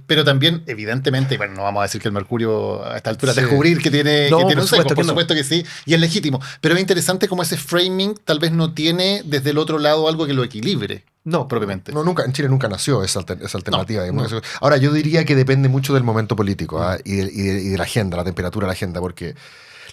Pero también, evidentemente, bueno, no vamos a decir que el Mercurio a esta altura descubrir que tiene un sesgo, por supuesto que sí, y es legítimo. Pero es interesante cómo ese framing tal vez no tiene desde el otro lado algo que lo equilibre. No, propiamente. No, nunca, en Chile nunca nació esa alternativa. No. Ahora, yo diría que depende mucho del momento político y de la agenda, la temperatura de la agenda, porque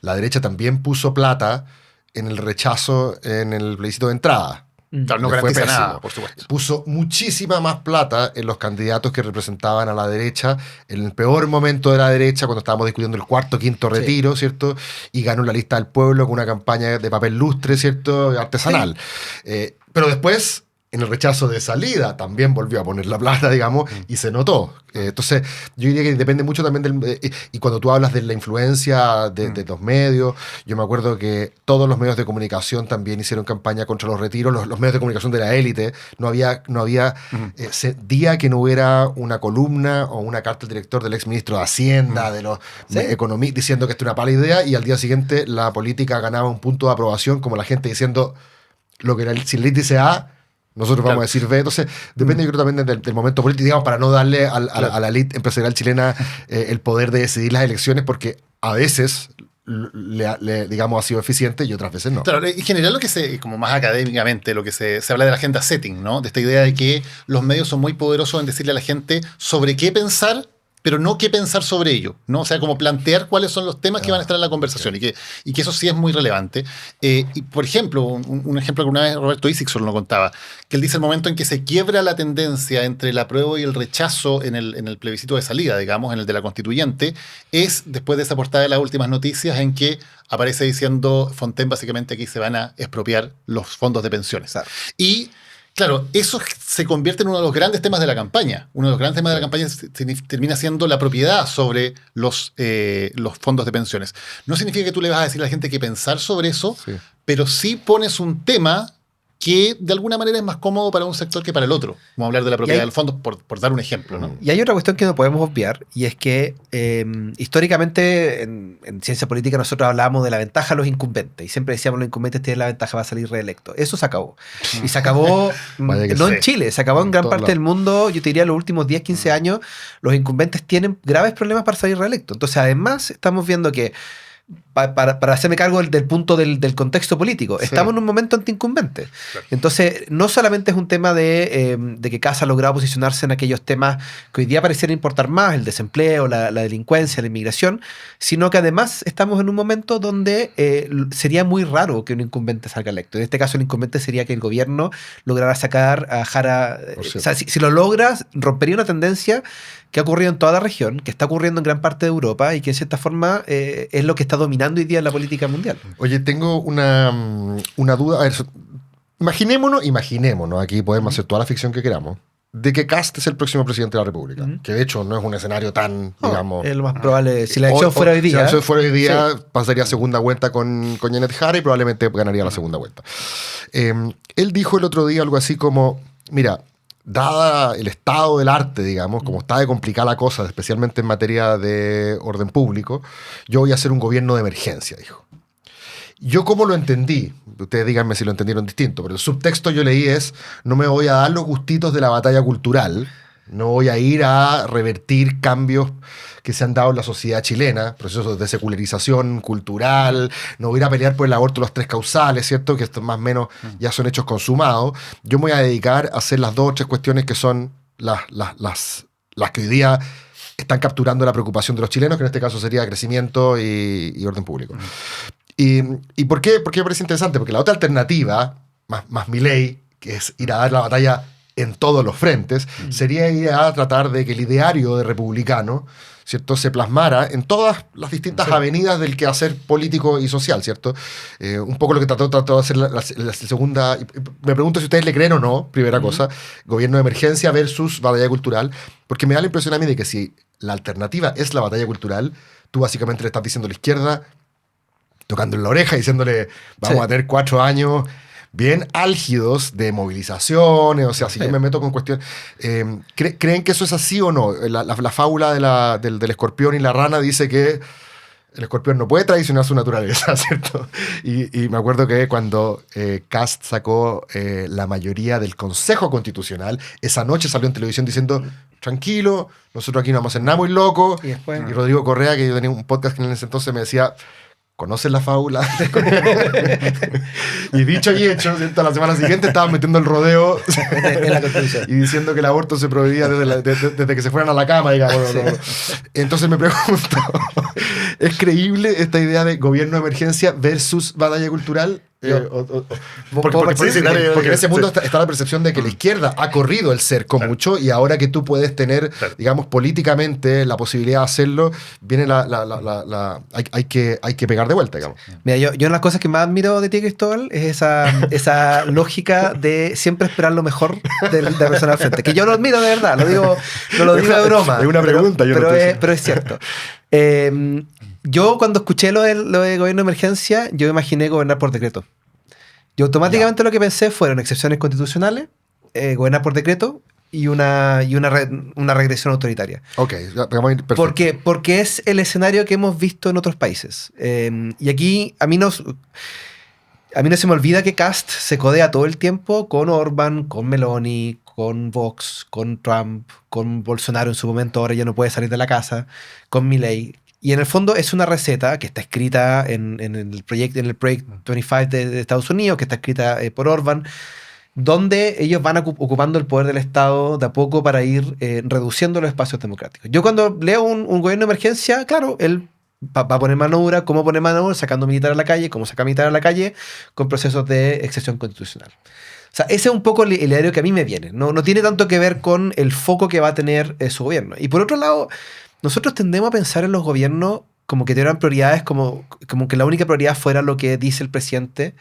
la derecha también puso plata en el rechazo en el plebiscito de entrada. Claro, no garantiza nada, por supuesto. Puso muchísima más plata en los candidatos que representaban a la derecha en el peor momento de la derecha, cuando estábamos discutiendo el cuarto, quinto retiro, ¿cierto? Y ganó la lista del pueblo con una campaña de papel lustre, ¿cierto? Artesanal. Sí. Pero después, en el rechazo de salida, también volvió a poner la plata, digamos, y se notó. Entonces, yo diría que depende mucho también y cuando tú hablas de la influencia de los medios, yo me acuerdo que todos los medios de comunicación también hicieron campaña contra los retiros, los medios de comunicación de la élite. No había día que no hubiera una columna o una carta del director del exministro de Hacienda, de los economistas, diciendo que esto es una mala idea, y al día siguiente la política ganaba un punto de aprobación, como la gente diciendo, lo que si el élite dice A, nosotros vamos a decir B. Entonces, depende, yo creo, también del momento político, digamos, para no darle a la élite empresarial chilena el poder de decidir las elecciones, porque a veces, digamos, ha sido eficiente y otras veces no. Claro, en general lo que como más académicamente, lo que se habla de la agenda setting, ¿no? De esta idea de que los medios son muy poderosos en decirle a la gente sobre qué pensar pero no qué pensar sobre ello, ¿no? O sea, como plantear cuáles son los temas que van a estar en la conversación y que eso sí es muy relevante. Y, por ejemplo, un ejemplo que una vez Roberto Isixson lo contaba, que él dice el momento en que se quiebra la tendencia entre el apruebo y el rechazo en el plebiscito de salida, digamos, en el de la constituyente, es después de esa portada de las últimas noticias en que aparece diciendo Fontaine básicamente aquí se van a expropiar los fondos de pensiones. Claro. Y claro, eso se convierte en uno de los grandes temas de la campaña. Uno de los grandes temas de la campaña termina siendo la propiedad sobre los fondos de pensiones. No significa que tú le vas a decir a la gente que pensar sobre eso, pero sí pones un tema que de alguna manera es más cómodo para un sector que para el otro. Vamos a hablar de la propiedad del fondo por dar un ejemplo, ¿no? Y hay otra cuestión que no podemos obviar, y es que históricamente en ciencia política nosotros hablábamos de la ventaja de los incumbentes, y siempre decíamos los incumbentes tienen la ventaja, va a salir reelecto. Eso se acabó. Y se acabó, no en Chile, se acabó en gran parte del mundo. Yo te diría los últimos 10, 15 años, los incumbentes tienen graves problemas para salir reelecto. Entonces, además, estamos viendo que para hacerme cargo del punto del contexto político. Estamos en un momento antiincumbente. Claro. Entonces, no solamente es un tema de que Kast ha logrado posicionarse en aquellos temas que hoy día parecieran importar más, el desempleo, la delincuencia, la inmigración, sino que además estamos en un momento donde sería muy raro que un incumbente salga electo. En este caso, el incumbente sería que el gobierno lograra sacar a Jara. O sea, si lo logras, rompería una tendencia que ha ocurrido en toda la región, que está ocurriendo en gran parte de Europa y que en cierta forma es lo que está dominando hoy día en la política mundial. Oye, tengo una duda. A ver, imaginémonos, aquí podemos hacer toda la ficción que queramos, de que Kast es el próximo presidente de la República, que de hecho no es un escenario tan, digamos... Es lo más probable. Si la elección fuera hoy día... Si la elección fuera hoy día, pasaría segunda vuelta con Janet Jara y probablemente ganaría la segunda vuelta. Él dijo el otro día algo así como, mira, dada el estado del arte, digamos, como está de complicada la cosa, especialmente en materia de orden público, yo voy a hacer un gobierno de emergencia, dijo. Yo como lo entendí, ustedes díganme si lo entendieron distinto, pero el subtexto yo leí es, no me voy a dar los gustitos de la batalla cultural, no voy a ir a revertir cambios que se han dado en la sociedad chilena, procesos de secularización cultural, no voy a ir a pelear por el aborto los 3 causales, ¿cierto? Que esto más o menos ya son hechos consumados. Yo me voy a dedicar a hacer las 2 o 3 cuestiones que son las que hoy día están capturando la preocupación de los chilenos, que en este caso sería crecimiento y orden público. ¿Y por qué? Porque me parece interesante, porque la otra alternativa, más Milei, que es ir a dar la batalla en todos los frentes, sería ir a tratar de que el ideario de republicano, ¿cierto?, se plasmara en todas las distintas avenidas del quehacer político y social, ¿cierto? Un poco lo que trató de hacer la segunda... Me pregunto si ustedes le creen o no, primera cosa, gobierno de emergencia versus batalla cultural, porque me da la impresión a mí de que si la alternativa es la batalla cultural, tú básicamente le estás diciendo a la izquierda, tocando en la oreja, diciéndole, vamos a tener 4 años... bien álgidos de movilizaciones, o sea, si yo me meto con cuestiones... ¿Creen que eso es así o no? La fábula del escorpión y la rana dice que el escorpión no puede traicionar su naturaleza, ¿cierto? Y me acuerdo que cuando Kast sacó la mayoría del Consejo Constitucional, esa noche salió en televisión diciendo, tranquilo, nosotros aquí no vamos a hacer nada muy loco. Y Rodrigo Correa, que yo tenía un podcast que en ese entonces me decía... ¿Conocen la fábula? Y dicho y hecho, ¿cierto? La semana siguiente estaban metiendo el rodeo en la Constitución y diciendo que el aborto se prohibía desde que se fueran a la cama, digamos. Sí. Entonces me pregunto, ¿es creíble esta idea de gobierno de emergencia versus batalla cultural? Porque en ese mundo está la percepción de que la izquierda ha corrido el cerco mucho y ahora que tú puedes tener, digamos, políticamente la posibilidad de hacerlo, viene hay que pegar de vuelta, digamos. Mira, yo una de las cosas que más admiro de ti, Cristóbal, es esa lógica de siempre esperar lo mejor de la persona al frente. Que yo lo admiro de verdad, no lo digo de broma. Es una pregunta, pero es cierto. Yo cuando escuché lo de gobierno de emergencia, yo imaginé gobernar por decreto. Yo automáticamente lo que pensé fueron excepciones constitucionales, gobernar por decreto y una regresión autoritaria. Ok, perfecto. Porque es el escenario que hemos visto en otros países. Y aquí a mí no se me olvida que Kast se codea todo el tiempo con Orbán, con Meloni, con Vox, con Trump, con Bolsonaro en su momento, ahora ya no puede salir de la casa, con Milei. Y en el fondo es una receta que está escrita en el Project 25 de Estados Unidos, que está escrita por Orbán, donde ellos van ocupando el poder del Estado de a poco para ir reduciendo los espacios democráticos. Yo cuando leo un gobierno de emergencia, claro, él va a poner mano dura. ¿Cómo poner mano dura? Sacando militar a la calle. ¿Cómo saca militar a la calle? Con procesos de excepción constitucional. O sea, ese es un poco el ideario que a mí me viene. No tiene tanto que ver con el foco que va a tener su gobierno. Y por otro lado, nosotros tendemos a pensar en los gobiernos como que tienen prioridades, como que la única prioridad fuera lo que dice el presidente.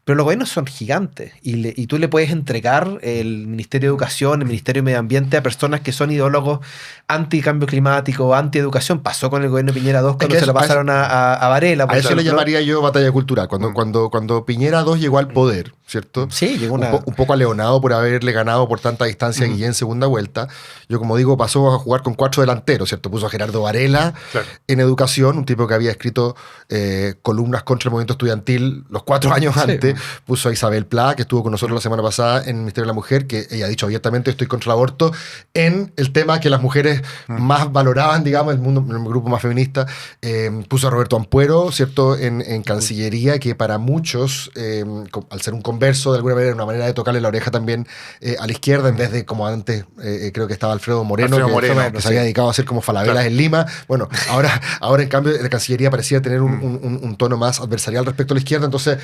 Pero los gobiernos son gigantes y tú le puedes entregar el Ministerio de Educación, el Ministerio de Medio Ambiente a personas que son ideólogos anti-cambio climático, anti-educación. Pasó con el gobierno de Piñera II cuando se lo pasaron a Varela. A eso le llamaría yo batalla cultural. Cuando Piñera II llegó al poder, ¿cierto? Sí, llegó un poco aleonado por haberle ganado por tanta distancia a Guillén en segunda vuelta. Yo, como digo, pasó a jugar con 4 delanteros, ¿cierto? Puso a Gerardo Varela en educación, un tipo que había escrito columnas contra el movimiento estudiantil los 4 años antes. Puso a Isabel Pla, que estuvo con nosotros la semana pasada en el Ministerio de la Mujer, que ella ha dicho abiertamente: estoy contra el aborto, en el tema que las mujeres más valoraban, digamos, en el grupo más feminista. Puso a Roberto Ampuero, ¿cierto?, en Cancillería, que para muchos, al ser un converso, de alguna manera, una manera de tocarle la oreja también a la izquierda, en vez de, como antes, creo que estaba Alfredo Moreno, que se había dedicado a hacer como Falabelas en Lima. Bueno, ahora en cambio la Cancillería parecía tener un tono más adversarial respecto a la izquierda. Entonces,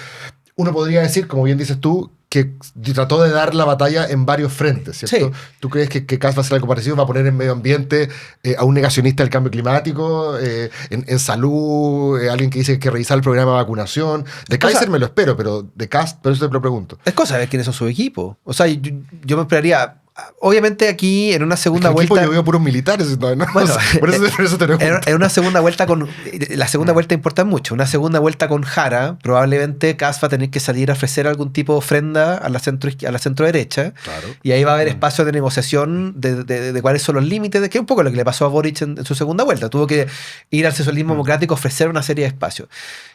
uno podría decir, como bien dices tú, que trató de dar la batalla en varios frentes, ¿cierto? Sí. ¿Tú crees que Kast va a hacer algo parecido? ¿Va a poner en medio ambiente a un negacionista del cambio climático? En salud, alguien que dice que hay que revisar el programa de vacunación. De Kaiser me lo espero, pero de Kast, por eso te lo pregunto. Es cosa de ver quiénes son su equipo. O sea, yo me esperaría... Obviamente aquí en una segunda vuelta... vuelta... yo veo puros militares. ¿No? Bueno, por eso te pregunto. En una segunda vuelta con... La segunda vuelta importa mucho. Una segunda vuelta con Jara, probablemente Kast va a tener que salir a ofrecer algún tipo de ofrenda a la centro derecha. Claro. Y ahí va a haber espacio de negociación de cuáles son los límites, de que es un poco lo que le pasó a Boric en su segunda vuelta. Tuvo que ir al socialismo democrático, ofrecer una serie de espacios.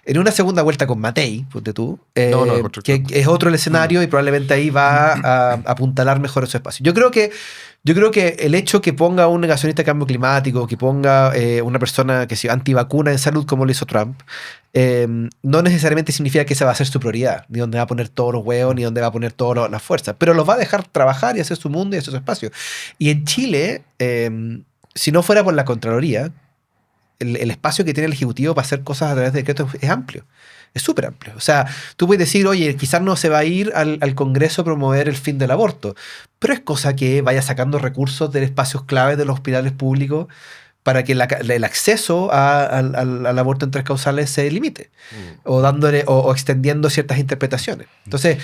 En una segunda vuelta con Matei, ponte tú, que es otro el escenario y probablemente ahí va a apuntalar mejor esos espacios. Yo creo que el hecho que ponga un negacionista de cambio climático, que ponga una persona que sea antivacuna en salud como lo hizo Trump, no necesariamente significa que esa va a ser su prioridad, ni donde va a poner todos los huevos, ni donde va a poner todas las fuerzas, pero los va a dejar trabajar y hacer su mundo y hacer su espacio. Y en Chile, si no fuera por la Contraloría, el espacio que tiene el Ejecutivo para hacer cosas a través de decretos es amplio. Es súper amplio. O sea, tú puedes decir, oye, quizás no se va a ir al Congreso a promover el fin del aborto, pero es cosa que vaya sacando recursos de espacios claves de los hospitales públicos para que el acceso al aborto en 3 causales se limite, o dándole o extendiendo ciertas interpretaciones. Entonces,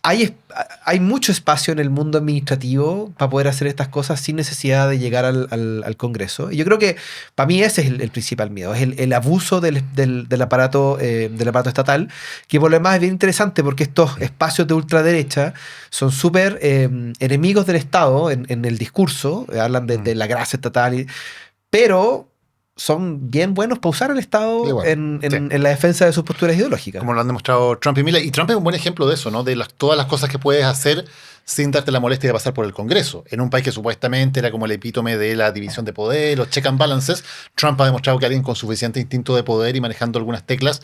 hay mucho espacio en el mundo administrativo para poder hacer estas cosas sin necesidad de llegar al Congreso. Y yo creo que para mí ese es el principal miedo, es el abuso del aparato estatal, que por lo demás es bien interesante porque estos espacios de ultraderecha son súper enemigos del Estado en el discurso, hablan de la gracia estatal, pero son bien buenos para usar al Estado en la defensa de sus posturas ideológicas. Como lo han demostrado Trump y Miller. Y Trump es un buen ejemplo de eso, ¿no? De todas las cosas que puedes hacer sin darte la molestia de pasar por el Congreso. En un país que supuestamente era como el epítome de la división de poder, los check and balances, Trump ha demostrado que alguien con suficiente instinto de poder y manejando algunas teclas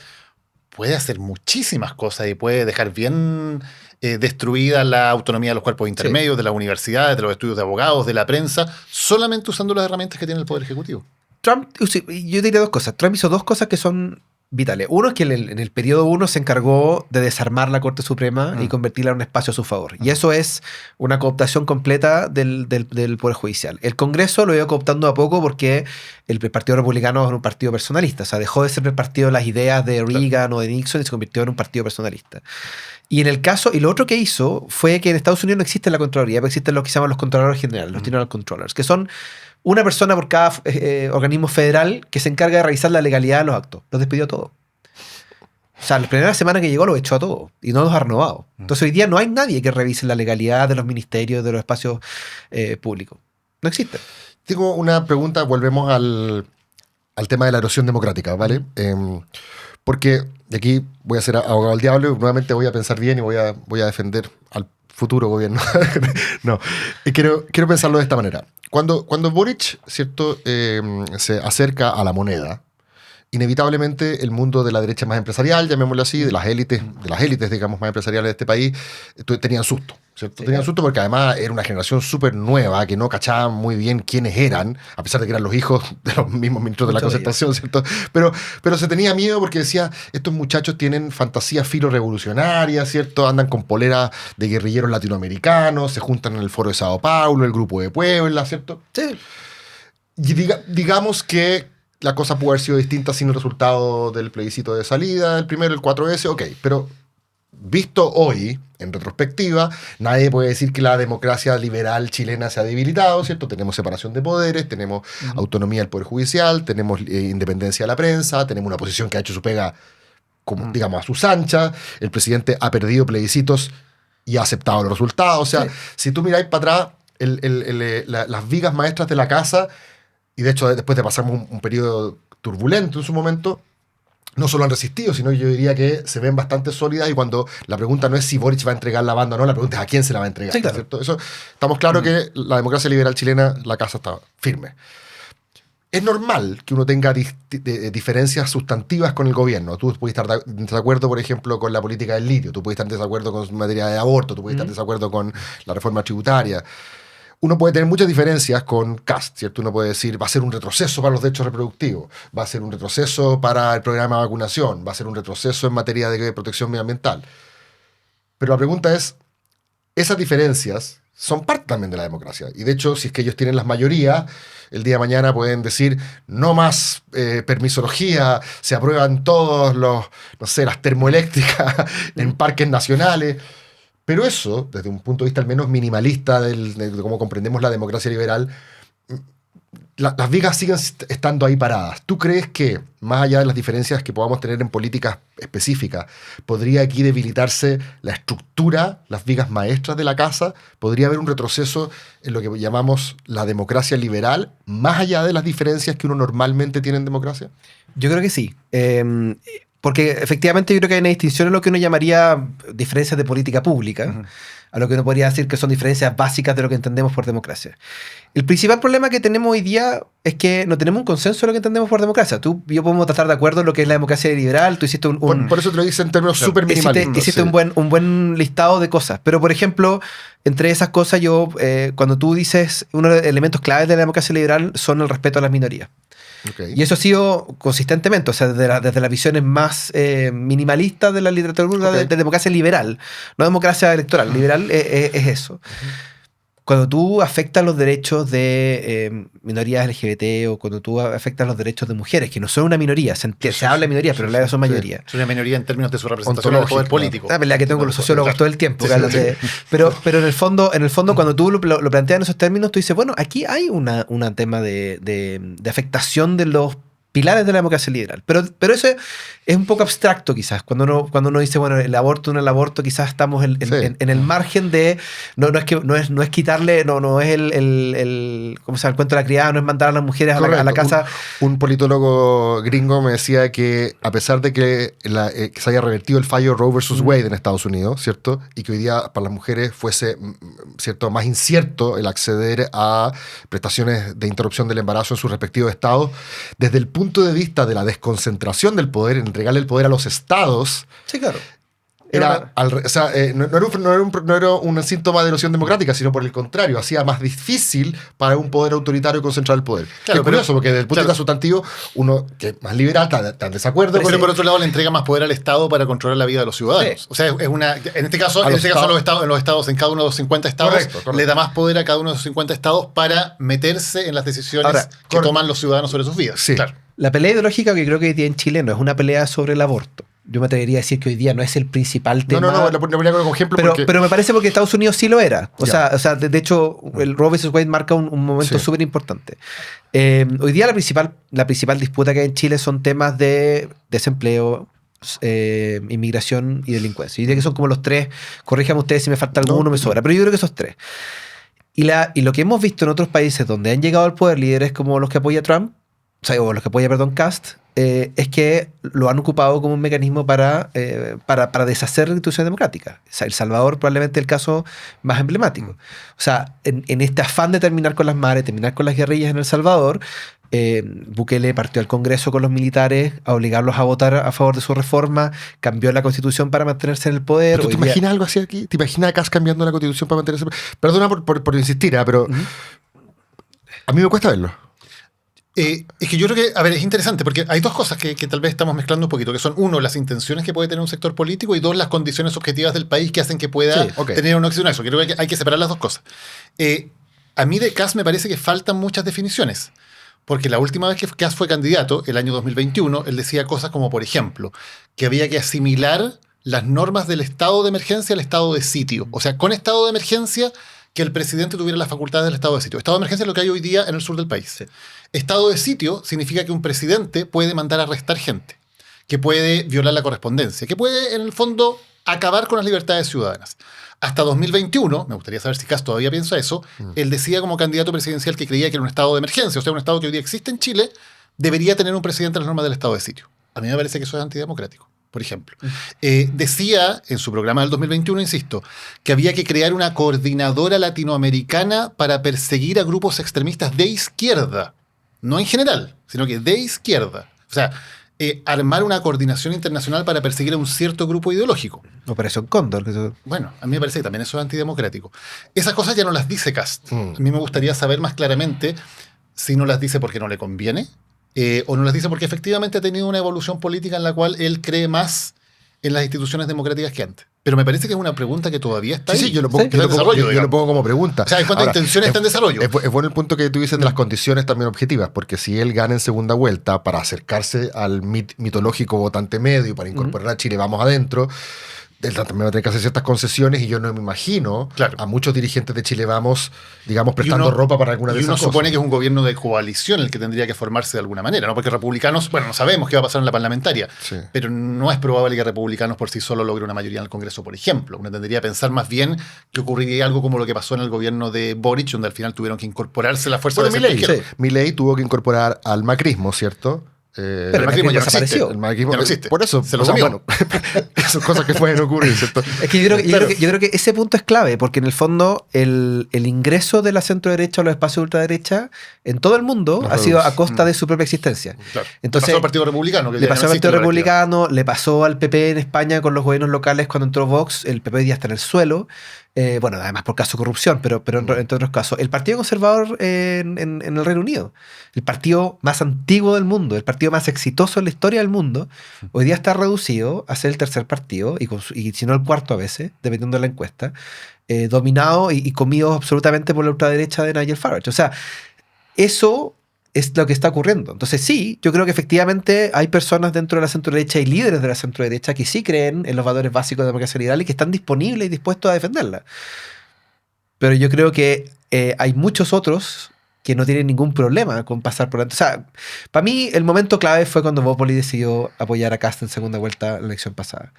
puede hacer muchísimas cosas y puede dejar bien destruida la autonomía de los cuerpos intermedios, de las universidades, de los estudios de abogados, de la prensa, solamente usando las herramientas que tiene el Poder Ejecutivo. Trump, yo diría 2 cosas. Trump hizo 2 cosas que son vitales. Uno es que en el periodo 1 se encargó de desarmar la Corte Suprema y convertirla en un espacio a su favor. Y eso es una cooptación completa del Poder Judicial. El Congreso lo iba cooptando a poco porque el Partido Republicano es un partido personalista. O sea, dejó de ser el partido de las ideas de Reagan o de Nixon y se convirtió en un partido personalista. Y lo otro que hizo fue que en Estados Unidos no existe la Contraloría, pero existen lo que se llaman los Contralores Generales, los General Controllers, que son una persona por cada organismo federal que se encarga de revisar la legalidad de los actos. Los despidió a todos. O sea, la primera semana que llegó los echó a todos y no los ha renovado. Entonces hoy día no hay nadie que revise la legalidad de los ministerios, de los espacios públicos. No existe. Tengo una pregunta, volvemos al tema de la erosión democrática, ¿vale? Porque de aquí voy a ser abogado del diablo y nuevamente voy a pensar bien y voy a defender al futuro gobierno. No, quiero pensarlo de esta manera. Cuando Boric, ¿cierto?, se acerca a la moneda inevitablemente el mundo de la derecha más empresarial, llamémoslo así, de las élites, digamos, más empresariales de este país, tenían susto, ¿cierto? Tenían susto porque además era una generación súper nueva que no cachaban muy bien quiénes eran, a pesar de que eran los hijos de los mismos ministros de la Concertación, ¿cierto? Pero se tenía miedo porque decía, estos muchachos tienen fantasías filo-revolucionarias, ¿cierto? Andan con poleras de guerrilleros latinoamericanos, se juntan en el Foro de Sao Paulo, el Grupo de Puebla, ¿cierto? Sí. Y digamos que la cosa pudo haber sido distinta sin el resultado del plebiscito de salida, el primero, el 4S, ok, pero visto hoy, en retrospectiva, nadie puede decir que la democracia liberal chilena se ha debilitado, ¿cierto? Tenemos separación de poderes, tenemos autonomía del Poder Judicial, tenemos independencia de la prensa, tenemos una oposición que ha hecho su pega, como, digamos, a sus anchas, el presidente ha perdido plebiscitos y ha aceptado los resultados, o sea, si tú miráis para atrás, las vigas maestras de la casa, y de hecho después de pasar un periodo turbulento en su momento, no solo han resistido, sino que yo diría que se ven bastante sólidas, y cuando la pregunta no es si Boric va a entregar la banda o no, la pregunta es a quién se la va a entregar. Sí, claro. ¿Cierto? Eso, estamos claros que la democracia liberal chilena, la casa está firme. Es normal que uno tenga diferencias sustantivas con el gobierno. Tú puedes estar en desacuerdo, por ejemplo, con la política del litio, tú puedes estar en desacuerdo con materia de aborto, tú puedes estar en desacuerdo con la reforma tributaria. Uno puede tener muchas diferencias con Kast, ¿cierto? Uno puede decir, va a ser un retroceso para los derechos reproductivos, va a ser un retroceso para el programa de vacunación, va a ser un retroceso en materia de protección medioambiental. Pero la pregunta es, esas diferencias son parte también de la democracia. Y de hecho, si es que ellos tienen las mayorías, el día de mañana pueden decir, no más permisología, se aprueban todos las termoeléctricas en parques nacionales. Pero eso, desde un punto de vista al menos minimalista de cómo comprendemos la democracia liberal, las vigas siguen estando ahí paradas. ¿Tú crees que, más allá de las diferencias que podamos tener en políticas específicas, podría aquí debilitarse la estructura, las vigas maestras de la casa? ¿Podría haber un retroceso en lo que llamamos la democracia liberal, más allá de las diferencias que uno normalmente tiene en democracia? Yo creo que sí. Porque efectivamente yo creo que hay una distinción en lo que uno llamaría diferencias de política pública, a lo que uno podría decir que son diferencias básicas de lo que entendemos por democracia. El principal problema que tenemos hoy día es que no tenemos un consenso de lo que entendemos por democracia. Tú y yo podemos estar de acuerdo en lo que es la democracia liberal, tú hiciste por eso te lo dice en términos súper minimalistas. Hiciste un buen listado de cosas, pero por ejemplo, entre esas cosas cuando tú dices, uno de los elementos claves de la democracia liberal son el respeto a las minorías. Okay. Y eso ha sido consistentemente, o sea, desde las visiones más minimalistas de la literatura de democracia liberal, no democracia electoral, liberal es eso. Cuando tú afectas los derechos de minorías LGBT o cuando tú afectas los derechos de mujeres, que no son una minoría, se habla de minoría, pero en realidad son mayoría. Es una minoría en términos de su representación en el poder político. La pelea que tengo con los sociólogos todo el tiempo. Pero en el fondo, cuando tú lo planteas en esos términos, tú dices, bueno, aquí hay un tema de afectación de los pilares de la democracia liberal. Pero eso es un poco abstracto quizás. Cuando uno dice, bueno, el aborto, quizás estamos en el margen de... No es quitarle, no es el ¿cómo se llama? El cuento de la criada, no es mandar a las mujeres a la casa. Un politólogo gringo me decía que a pesar de que se haya revertido el fallo Roe versus Wade en Estados Unidos, ¿cierto? Y que hoy día para las mujeres fuese, ¿cierto?, más incierto el acceder a prestaciones de interrupción del embarazo en sus respectivos estados, desde el punto de vista de la desconcentración del poder, entregarle el poder a los estados. Sí, claro. No era un síntoma de erosión democrática, sino por el contrario, hacía más difícil para un poder autoritario concentrar el poder. Claro, es curioso, porque desde el punto de vista sustantivo, uno que es más liberal está en desacuerdo. Pero por otro lado, le entrega más poder al Estado para controlar la vida de los ciudadanos. Sí. O sea, en este caso, en los estados, en cada uno de los 50 estados, correcto. Le da más poder a cada uno de los 50 estados para meterse en las decisiones que toman los ciudadanos sobre sus vidas. Sí. Claro. La pelea ideológica que creo que hoy día en Chile no es una pelea sobre el aborto. Yo me atrevería a decir que hoy día no es el principal tema. No, lo ponía como ejemplo. Pero me parece porque Estados Unidos sí lo era. O sea, de hecho, el Roe vs. Wade marca un momento súper importante. Hoy día la principal disputa que hay en Chile son temas de desempleo, inmigración y delincuencia. Yo diría que son como los tres. Corríjame ustedes si me falta alguno, me sobra. Pero yo creo que esos tres. Y lo que hemos visto en otros países donde han llegado al poder líderes como los que apoya Trump, o los que apoya, Kast, es que lo han ocupado como un mecanismo para deshacer la institución democrática. O sea, El Salvador probablemente el caso más emblemático. O sea, en este afán de terminar con las mares, terminar con las guerrillas en El Salvador, Bukele partió al Congreso con los militares a obligarlos a votar a favor de su reforma, cambió la Constitución para mantenerse en el poder. ¿Tú te imaginas algo así aquí? ¿Te imaginas a Kast cambiando la Constitución para mantenerse? Perdona por insistir, pero a mí me cuesta verlo. Es que yo creo que, a ver, es interesante porque hay dos cosas que tal vez estamos mezclando un poquito, que son, uno, las intenciones que puede tener un sector político y dos, las condiciones objetivas del país que hacen que pueda tener una acción a eso. Creo que hay que separar las dos cosas. A mí de Kast me parece que faltan muchas definiciones, porque la última vez que Kast fue candidato, el año 2021, él decía cosas como, por ejemplo, que había que asimilar las normas del estado de emergencia al estado de sitio. O sea, con estado de emergencia, que el presidente tuviera las facultades del estado de sitio. Estado de emergencia es lo que hay hoy día en el sur del país. Sí. Estado de sitio significa que un presidente puede mandar a arrestar gente, que puede violar la correspondencia, que puede, en el fondo, acabar con las libertades ciudadanas. Hasta 2021, me gustaría saber si Kast todavía piensa eso, él decía como candidato presidencial que creía que era un estado de emergencia, o sea, un estado que hoy día existe en Chile, debería tener un presidente a las normas del estado de sitio. A mí me parece que eso es antidemocrático. Por ejemplo, decía en su programa del 2021, insisto, que había que crear una coordinadora latinoamericana para perseguir a grupos extremistas de izquierda, no en general, sino que de izquierda. O sea, armar una coordinación internacional para perseguir a un cierto grupo ideológico. Operación Cóndor. Bueno, a mí me parece que también eso es antidemocrático. Esas cosas ya no las dice Kast. A mí me gustaría saber más claramente si no las dice porque no le conviene, o no las dice porque efectivamente ha tenido una evolución política en la cual él cree más en las instituciones democráticas que antes. Pero me parece que es una pregunta que todavía está ahí. Sí, yo lo pongo como pregunta. O sea, ¿en cuánta intención está en desarrollo? Es bueno el punto que tú dices de las condiciones también objetivas, porque si él gana en segunda vuelta para acercarse al mitológico votante medio, para incorporar a Chile, vamos adentro, él también va a tener que hacer ciertas concesiones y yo no me imagino a muchos dirigentes de Chile Vamos, digamos, prestando ropa para alguna de esas cosas. Y uno supone que es un gobierno de coalición el que tendría que formarse de alguna manera, ¿no? Porque republicanos, bueno, no sabemos qué va a pasar en la parlamentaria, pero no es probable que republicanos por sí solo logre una mayoría en el Congreso, por ejemplo. Uno tendría que pensar más bien que ocurriría algo como lo que pasó en el gobierno de Boric, donde al final tuvieron que incorporarse las fuerzas de centro. Milei tuvo que incorporar al macrismo, ¿cierto? Pero el macrismo ya desapareció. El macrismo ya no existe. Por eso, se lo comió. Bueno, son cosas que pueden ocurrir, ¿cierto? Es que yo creo que ese punto es clave, porque en el fondo el ingreso de la centro-derecha o los espacios ultraderecha en todo el mundo ha sido a costa de su propia existencia. Claro. Entonces, le pasó al Partido Republicano. Le pasó al Partido Republicano, le pasó al PP en España con los gobiernos locales cuando entró Vox. El PP hoy día está en el suelo. Bueno, además por caso de corrupción, pero entre otros casos. El Partido Conservador en el Reino Unido, el partido más antiguo del mundo, el partido más exitoso en la historia del mundo, hoy día está reducido a ser el tercer partido, y si no el cuarto a veces, dependiendo de la encuesta, dominado y comido absolutamente por la ultraderecha de Nigel Farage. O sea, eso es lo que está ocurriendo. Entonces sí, yo creo que efectivamente hay personas dentro de la centro-derecha y líderes de la centro-derecha que sí creen en los valores básicos de la democracia liberal y que están disponibles y dispuestos a defenderla. Pero yo creo que hay muchos otros que no tienen ningún problema con pasar por... O sea, para mí el momento clave fue cuando Bópoli decidió apoyar a Kast en segunda vuelta en la elección pasada.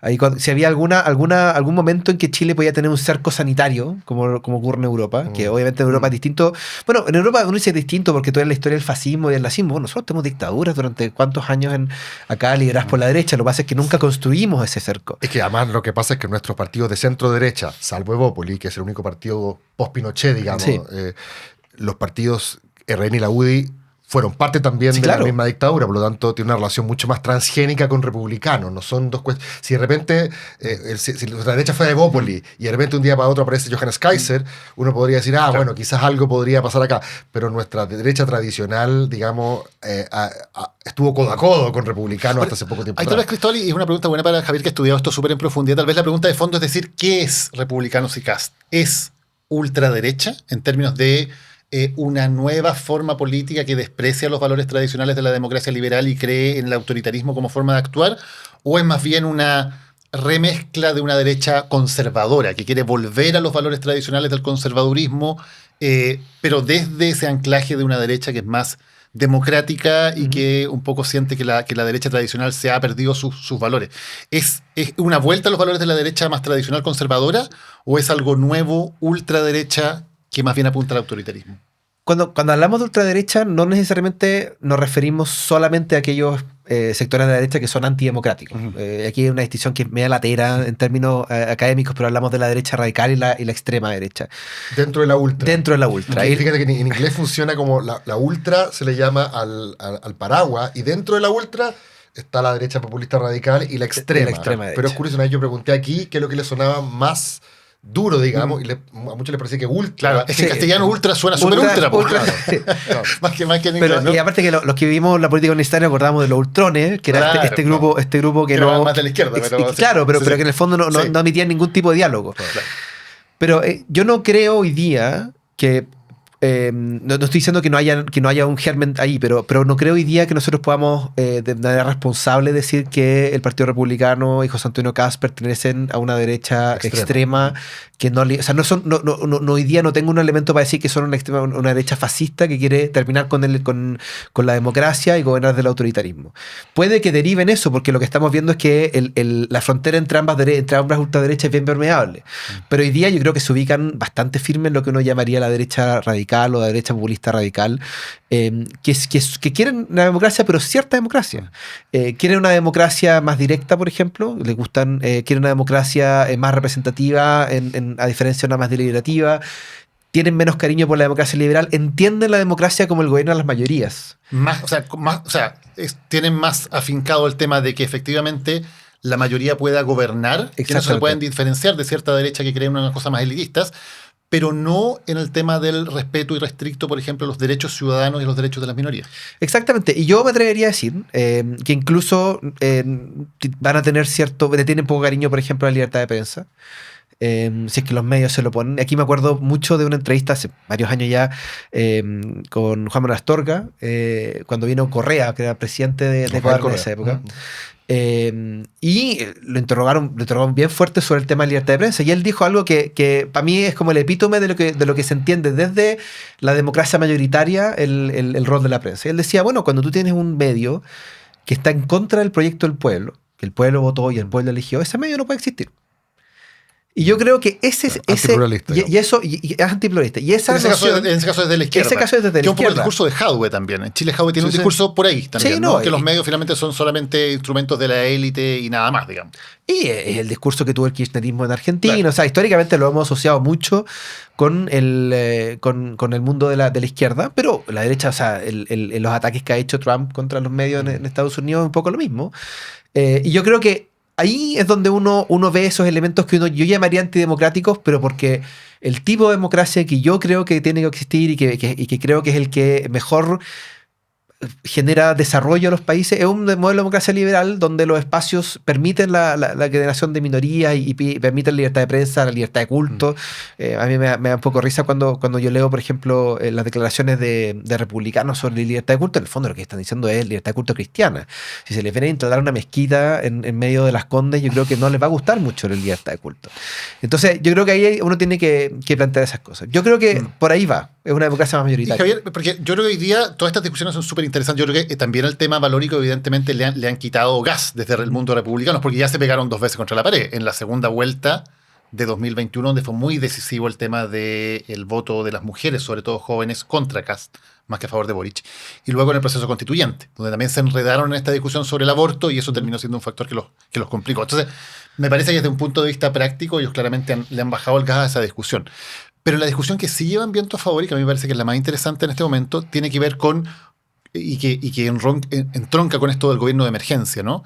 Ahí si había algún momento en que Chile podía tener un cerco sanitario, como ocurre en Europa, que obviamente en Europa es distinto. Bueno, en Europa uno dice distinto porque toda la historia del fascismo y del nazismo, bueno, nosotros tenemos dictaduras durante cuántos años acá lideradas por la derecha. Lo que pasa es que nunca construimos ese cerco. Es que además lo que pasa es que nuestros partidos de centro-derecha, salvo Evópoli, que es el único partido post-Pinochet, digamos, los partidos RN y la UDI fueron parte también de la misma dictadura, por lo tanto tiene una relación mucho más transgénica con republicanos, no son dos cuestiones. Si de repente, si la derecha fuera de Evópoli y de repente un día para otro aparece Johannes Kaiser, uno podría decir, bueno, quizás algo podría pasar acá, pero nuestra derecha tradicional, digamos, estuvo codo a codo con republicanos hasta hace poco tiempo. Ahí tal vez, Cristóbal, y es una pregunta buena para Javier, que ha estudiado esto súper en profundidad, tal vez la pregunta de fondo es decir, ¿qué es Republicanos y Kast? ¿Es ultraderecha en términos de una nueva forma política que desprecia los valores tradicionales de la democracia liberal y cree en el autoritarismo como forma de actuar? ¿O es más bien una remezcla de una derecha conservadora que quiere volver a los valores tradicionales del conservadurismo, pero desde ese anclaje de una derecha que es más democrática y que un poco siente que la derecha tradicional se ha perdido sus valores? ¿Es una vuelta a los valores de la derecha más tradicional conservadora o es algo nuevo, ultraderecha, que más bien apunta al autoritarismo? Cuando hablamos de ultraderecha, no necesariamente nos referimos solamente a aquellos sectores de la derecha que son antidemocráticos. Aquí hay una distinción que es media latera en términos académicos, pero hablamos de la derecha radical y la extrema derecha. Dentro de la ultra. Dentro de la ultra. Y fíjate que en inglés funciona como la ultra se le llama al paraguas, y dentro de la ultra está la derecha populista radical y la extrema. Derecha. Pero es curioso, una vez yo pregunté aquí qué es lo que le sonaba más duro, digamos, y a muchos les parecía que ultra. Claro, es que en castellano ultra suena súper ultra. Claro. Más que en inglés, pero, ¿no? Y aparte que los que vivimos la política universitaria acordamos de los ultrones, que era Claro, este grupo que era no... más de la izquierda. Claro, pero sí. que en el fondo no emitían ningún tipo de diálogo. Claro. Pero yo no creo hoy día que... no estoy diciendo que no haya un germen ahí, pero no creo hoy día que nosotros podamos de manera responsable decir que el Partido Republicano y José Antonio Kast pertenecen a una derecha extrema que no, o sea, no hoy día no tengo un elemento para decir que son una derecha fascista que quiere terminar con la democracia y gobernar del autoritarismo. Puede que derive en eso, porque lo que estamos viendo es que la frontera entre ambas ultraderechas es bien permeable. Pero hoy día yo creo que se ubican bastante firmes en lo que uno llamaría la derecha radical o la derecha populista radical, que quieren una democracia, pero cierta democracia. Quieren una democracia más directa, por ejemplo, quieren una democracia más representativa a diferencia de una más deliberativa, tienen menos cariño por la democracia liberal, entienden la democracia como el gobierno de las mayorías. Tienen más afincado el tema de que efectivamente la mayoría pueda gobernar, que no se pueden diferenciar de cierta derecha que creen unas cosas más elitistas, pero no en el tema del respeto irrestricto, por ejemplo, los derechos ciudadanos y los derechos de las minorías. Exactamente. Y yo me atrevería a decir que incluso le tienen poco cariño, por ejemplo, a la libertad de prensa. Si es que los medios se lo ponen. Aquí me acuerdo mucho de una entrevista hace varios años ya con Juan Manuel Astorga, cuando vino Correa, que era presidente de Ecuador en esa época. Y lo interrogaron bien fuerte sobre el tema de libertad de prensa, y él dijo algo que para mí es como el epítome de lo que se entiende desde la democracia mayoritaria, el rol de la prensa. Y él decía, bueno, cuando tú tienes un medio que está en contra del proyecto del pueblo, que el pueblo votó y el pueblo eligió, ese medio no puede existir. Y yo creo que ese es antipluralista. Y esa en ese caso es de la izquierda. Ese caso es desde la izquierda. Que un poco el discurso de Jadwe también. En Chile Jadwe tiene un discurso por ahí también, sí, ¿no? Que los medios finalmente son solamente instrumentos de la élite y nada más, digamos. Y es el discurso que tuvo el kirchnerismo en Argentina. Claro. O sea, históricamente lo hemos asociado mucho con el mundo de la izquierda, pero la derecha, o sea, los ataques que ha hecho Trump contra los medios en Estados Unidos es un poco lo mismo. Y yo creo que ahí es donde uno ve esos elementos que yo llamaría antidemocráticos, pero porque el tipo de democracia que yo creo que tiene que existir y que creo que es el que mejor genera desarrollo a los países, es un modelo de democracia liberal donde los espacios permiten la generación de minorías y permiten la libertad de prensa, la libertad de culto. A mí me da un poco de risa cuando yo leo, por ejemplo, las declaraciones de republicanos sobre la libertad de culto. En el fondo lo que están diciendo es libertad de culto cristiana. Si se les viene a instalar una mezquita en medio de Las Condes, yo creo que no les va a gustar mucho la libertad de culto. Entonces yo creo que ahí uno tiene que plantear esas cosas. Yo creo que por ahí va. Es una democracia más mayoritaria. Y Javier, porque yo creo que hoy día todas estas discusiones son súper interesantes. Yo creo que también el tema valórico evidentemente le han quitado gas desde el mundo republicano, porque ya se pegaron 2 veces contra la pared. En la segunda vuelta de 2021, donde fue muy decisivo el tema del voto de las mujeres, sobre todo jóvenes, contra Kast, más que a favor de Boric. Y luego en el proceso constituyente, donde también se enredaron en esta discusión sobre el aborto, y eso terminó siendo un factor que los complicó. Entonces, me parece que desde un punto de vista práctico, ellos claramente le han bajado el gas a esa discusión. Pero la discusión que sí llevan viento a favor, y que a mí me parece que es la más interesante en este momento, tiene que ver con, y que entronca con esto del gobierno de emergencia, ¿no?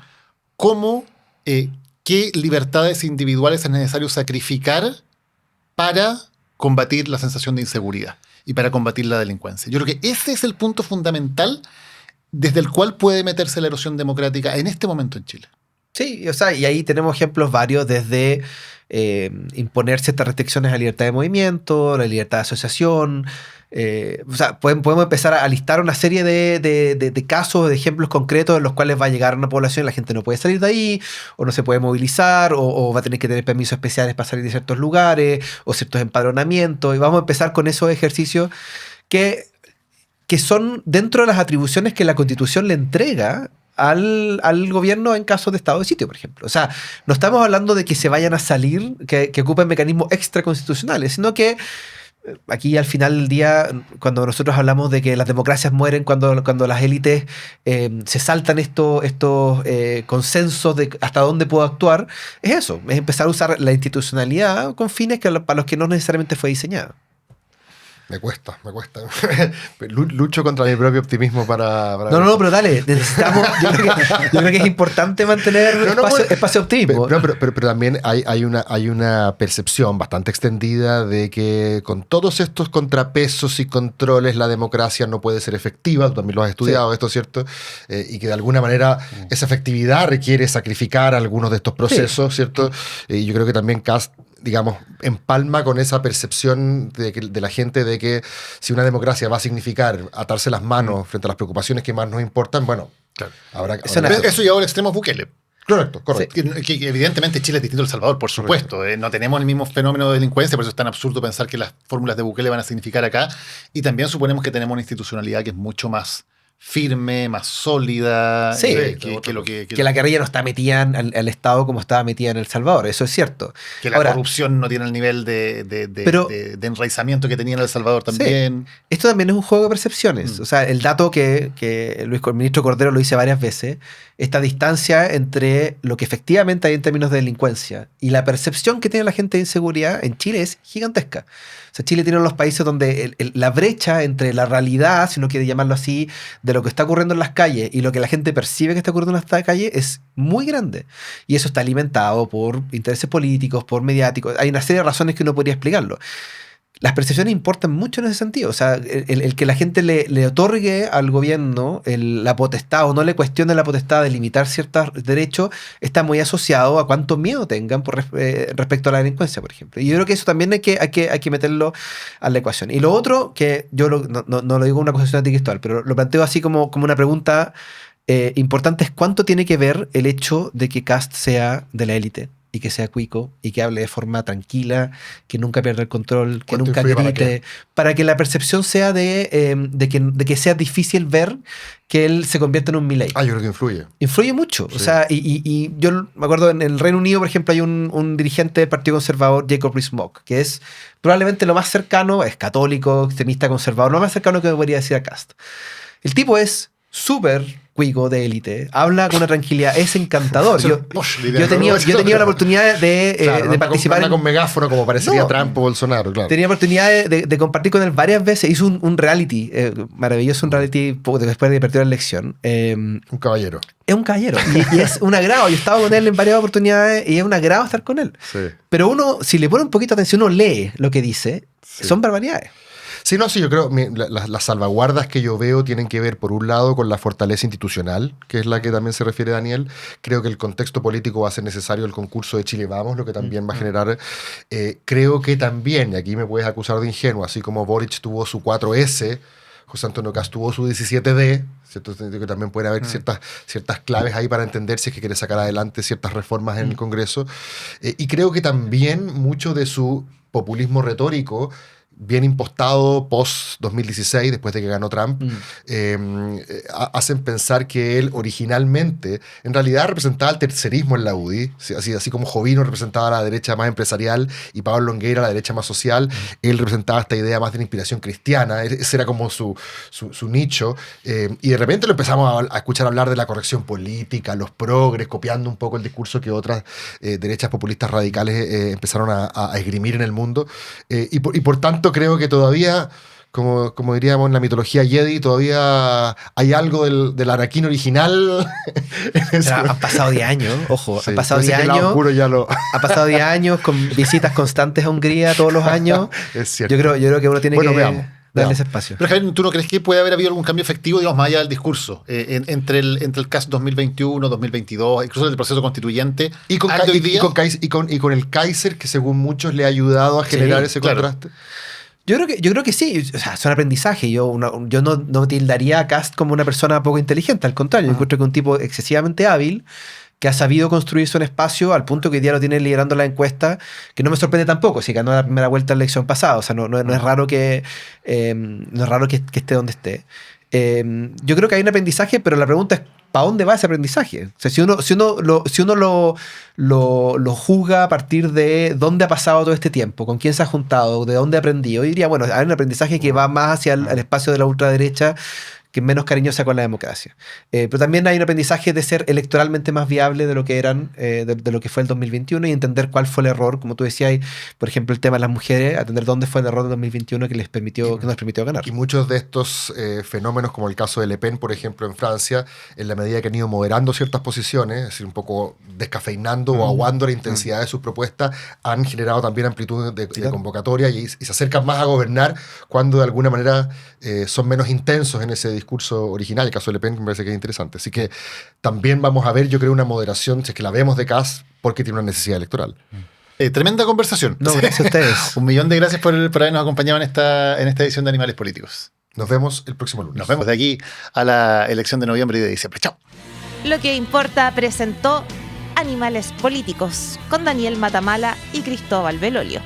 ¿Cómo, qué libertades individuales es necesario sacrificar para combatir la sensación de inseguridad y para combatir la delincuencia? Yo creo que ese es el punto fundamental desde el cual puede meterse la erosión democrática en este momento en Chile. Sí, o sea, y ahí tenemos ejemplos varios desde imponer ciertas restricciones a la libertad de movimiento, la libertad de asociación. O sea, podemos empezar a listar una serie de casos, de ejemplos concretos en los cuales va a llegar una población y la gente no puede salir de ahí, o no se puede movilizar, o va a tener que tener permisos especiales para salir de ciertos lugares, o ciertos empadronamientos. Y vamos a empezar con esos ejercicios que son dentro de las atribuciones que la Constitución le entrega al gobierno en caso de estado de sitio, por ejemplo. O sea, no estamos hablando de que se vayan a salir, que ocupen mecanismos extraconstitucionales, sino que aquí al final del día, cuando nosotros hablamos de que las democracias mueren cuando las élites se saltan estos consensos de hasta dónde puedo actuar, es eso, es empezar a usar la institucionalidad con fines para los que no necesariamente fue diseñada. Me cuesta. Lucho contra mi propio optimismo para No, pero dale, necesitamos. Yo creo que es importante mantener espacio de optimismo. Pero también hay una percepción bastante extendida de que con todos estos contrapesos y controles la democracia no puede ser efectiva. Tú también lo has estudiado, esto es cierto. Y que de alguna manera esa efectividad requiere sacrificar algunos de estos procesos, ¿cierto? Y yo creo que también Kast, digamos, empalma con esa percepción de la gente de que si una democracia va a significar atarse las manos frente a las preocupaciones que más nos importan, bueno, Claro. Eso llevó al extremo Bukele. Correcto. Sí. Que evidentemente Chile es distinto al Salvador, por supuesto. No tenemos el mismo fenómeno de delincuencia, por eso es tan absurdo pensar que las fórmulas de Bukele van a significar acá. Y también suponemos que tenemos una institucionalidad que es mucho más firme, más sólida, que la guerrilla no está metida al Estado como estaba metida en El Salvador, eso es cierto. Que la corrupción no tiene el nivel de enraizamiento que tenía en El Salvador también. Sí. Esto también es un juego de percepciones. O sea, el dato que el ministro Cordero lo dice varias veces, esta distancia entre lo que efectivamente hay en términos de delincuencia y la percepción que tiene la gente de inseguridad en Chile es gigantesca. O sea, Chile tiene uno de los países donde la brecha entre la realidad, si uno quiere llamarlo así, de lo que está ocurriendo en las calles y lo que la gente percibe que está ocurriendo en las calles es muy grande. Y eso está alimentado por intereses políticos, por mediáticos. Hay una serie de razones que uno podría explicarlo. Las percepciones importan mucho en ese sentido. O sea, el que la gente le otorgue al gobierno la potestad o no le cuestione la potestad de limitar ciertos derechos está muy asociado a cuánto miedo tengan respecto a la delincuencia, por ejemplo. Y yo creo que eso también hay que meterlo a la ecuación. Y lo otro, que yo no lo digo una acusación anticristal, pero lo planteo así como una pregunta importante, es cuánto tiene que ver el hecho de que Kast sea de la élite y que sea cuico y que hable de forma tranquila, que nunca pierda el control, que nunca grite, para que la percepción sea de que sea difícil ver que él se convierta en un Milei. Yo creo que influye. Influye mucho. Sí. O sea, y yo me acuerdo en el Reino Unido, por ejemplo, hay un dirigente del Partido Conservador, Jacob Rees-Mogg, que es probablemente lo más cercano, es católico, extremista conservador, lo más cercano que me podría decir a Kast. El tipo es súper cuico de élite, habla con una tranquilidad, es encantador. Yo he tenido la oportunidad de participar con megáfono como parecería Trump o Bolsonaro, claro. Tenía oportunidad de compartir con él varias veces. Hizo un reality maravilloso, un reality después de perder la elección. Un caballero. Es un caballero y es un agrado. Yo estaba con él en varias oportunidades y es un agrado estar con él. Sí. Pero uno, si le pone un poquito de atención, uno lee lo que dice, son barbaridades. Sí, yo creo que las salvaguardas que yo veo tienen que ver, por un lado, con la fortaleza institucional, que es la que también se refiere Daniel. Creo que el contexto político va a ser necesario el concurso de Chile Vamos, lo que también va a generar... creo que también, y aquí me puedes acusar de ingenuo, así como Boric tuvo su 4S, José Antonio Kast tuvo su 17D, ¿cierto? Que también puede haber ciertas claves ahí para entender si es que quiere sacar adelante ciertas reformas en el Congreso. Y creo que también mucho de su populismo retórico bien impostado post-2016, después de que ganó Trump, hacen pensar que él originalmente, en realidad representaba el tercerismo en la UDI, así como Jovino representaba la derecha más empresarial y Pablo Longueira la derecha más social, él representaba esta idea más de la inspiración cristiana, ese era como su nicho, y de repente lo empezamos a escuchar hablar de la corrección política, los progres, copiando un poco el discurso que otras derechas populistas radicales empezaron a esgrimir en el mundo, y por tanto creo que todavía, como diríamos en la mitología Jedi, todavía hay algo del Anakin original. Han pasado 10 años, ojo, Sí, han pasado 10 años. Ha pasado 10 años con visitas constantes a Hungría todos los años. Es cierto. Yo creo que uno tiene que darle ese espacio. Pero Javier, ¿tú no crees que puede haber habido algún cambio efectivo, digamos, más allá del discurso, entre el caso 2021, 2022, incluso el proceso constituyente? Y con el Kaiser, que según muchos le ha ayudado a generar ese contraste. Yo creo que sí, o sea, son aprendizaje. Yo no tildaría a Kast como una persona poco inteligente, al contrario, yo encuentro que es un tipo excesivamente hábil, que ha sabido construirse un espacio al punto que hoy día lo tiene liderando la encuesta, que no me sorprende tampoco, si ganó la primera vuelta en la elección pasada, o sea, no es raro que esté donde esté. Yo creo que hay un aprendizaje, pero la pregunta es ¿para dónde va ese aprendizaje? O sea, si uno lo juzga a partir de dónde ha pasado todo este tiempo, con quién se ha juntado, de dónde ha aprendido, diría, bueno, hay un aprendizaje que va más hacia el espacio de la ultraderecha, que es menos cariñosa con la democracia. Pero también hay un aprendizaje de ser electoralmente más viable de lo que eran, de lo que fue el 2021 y entender cuál fue el error, como tú decías, por ejemplo, el tema de las mujeres, atender dónde fue el error del 2021 que nos permitió ganar. Y muchos de estos fenómenos, como el caso de Le Pen, por ejemplo, en Francia, en la medida que han ido moderando ciertas posiciones, es decir, un poco descafeinando o aguando la intensidad de sus propuestas, han generado también amplitud de convocatoria y se acercan más a gobernar cuando de alguna manera son menos intensos en ese discurso original. El caso de Le Pen me parece que es interesante. Así que también vamos a ver, yo creo, una moderación, si es que la vemos de Kast, porque tiene una necesidad electoral. Tremenda conversación. No, gracias a ustedes. 1.000.000 de gracias por habernos acompañado en esta edición de Animales Políticos. Nos vemos el próximo lunes. Nos vemos de aquí a la elección de noviembre y de diciembre. Chao. Lo que importa presentó Animales Políticos con Daniel Matamala y Cristóbal Belolio.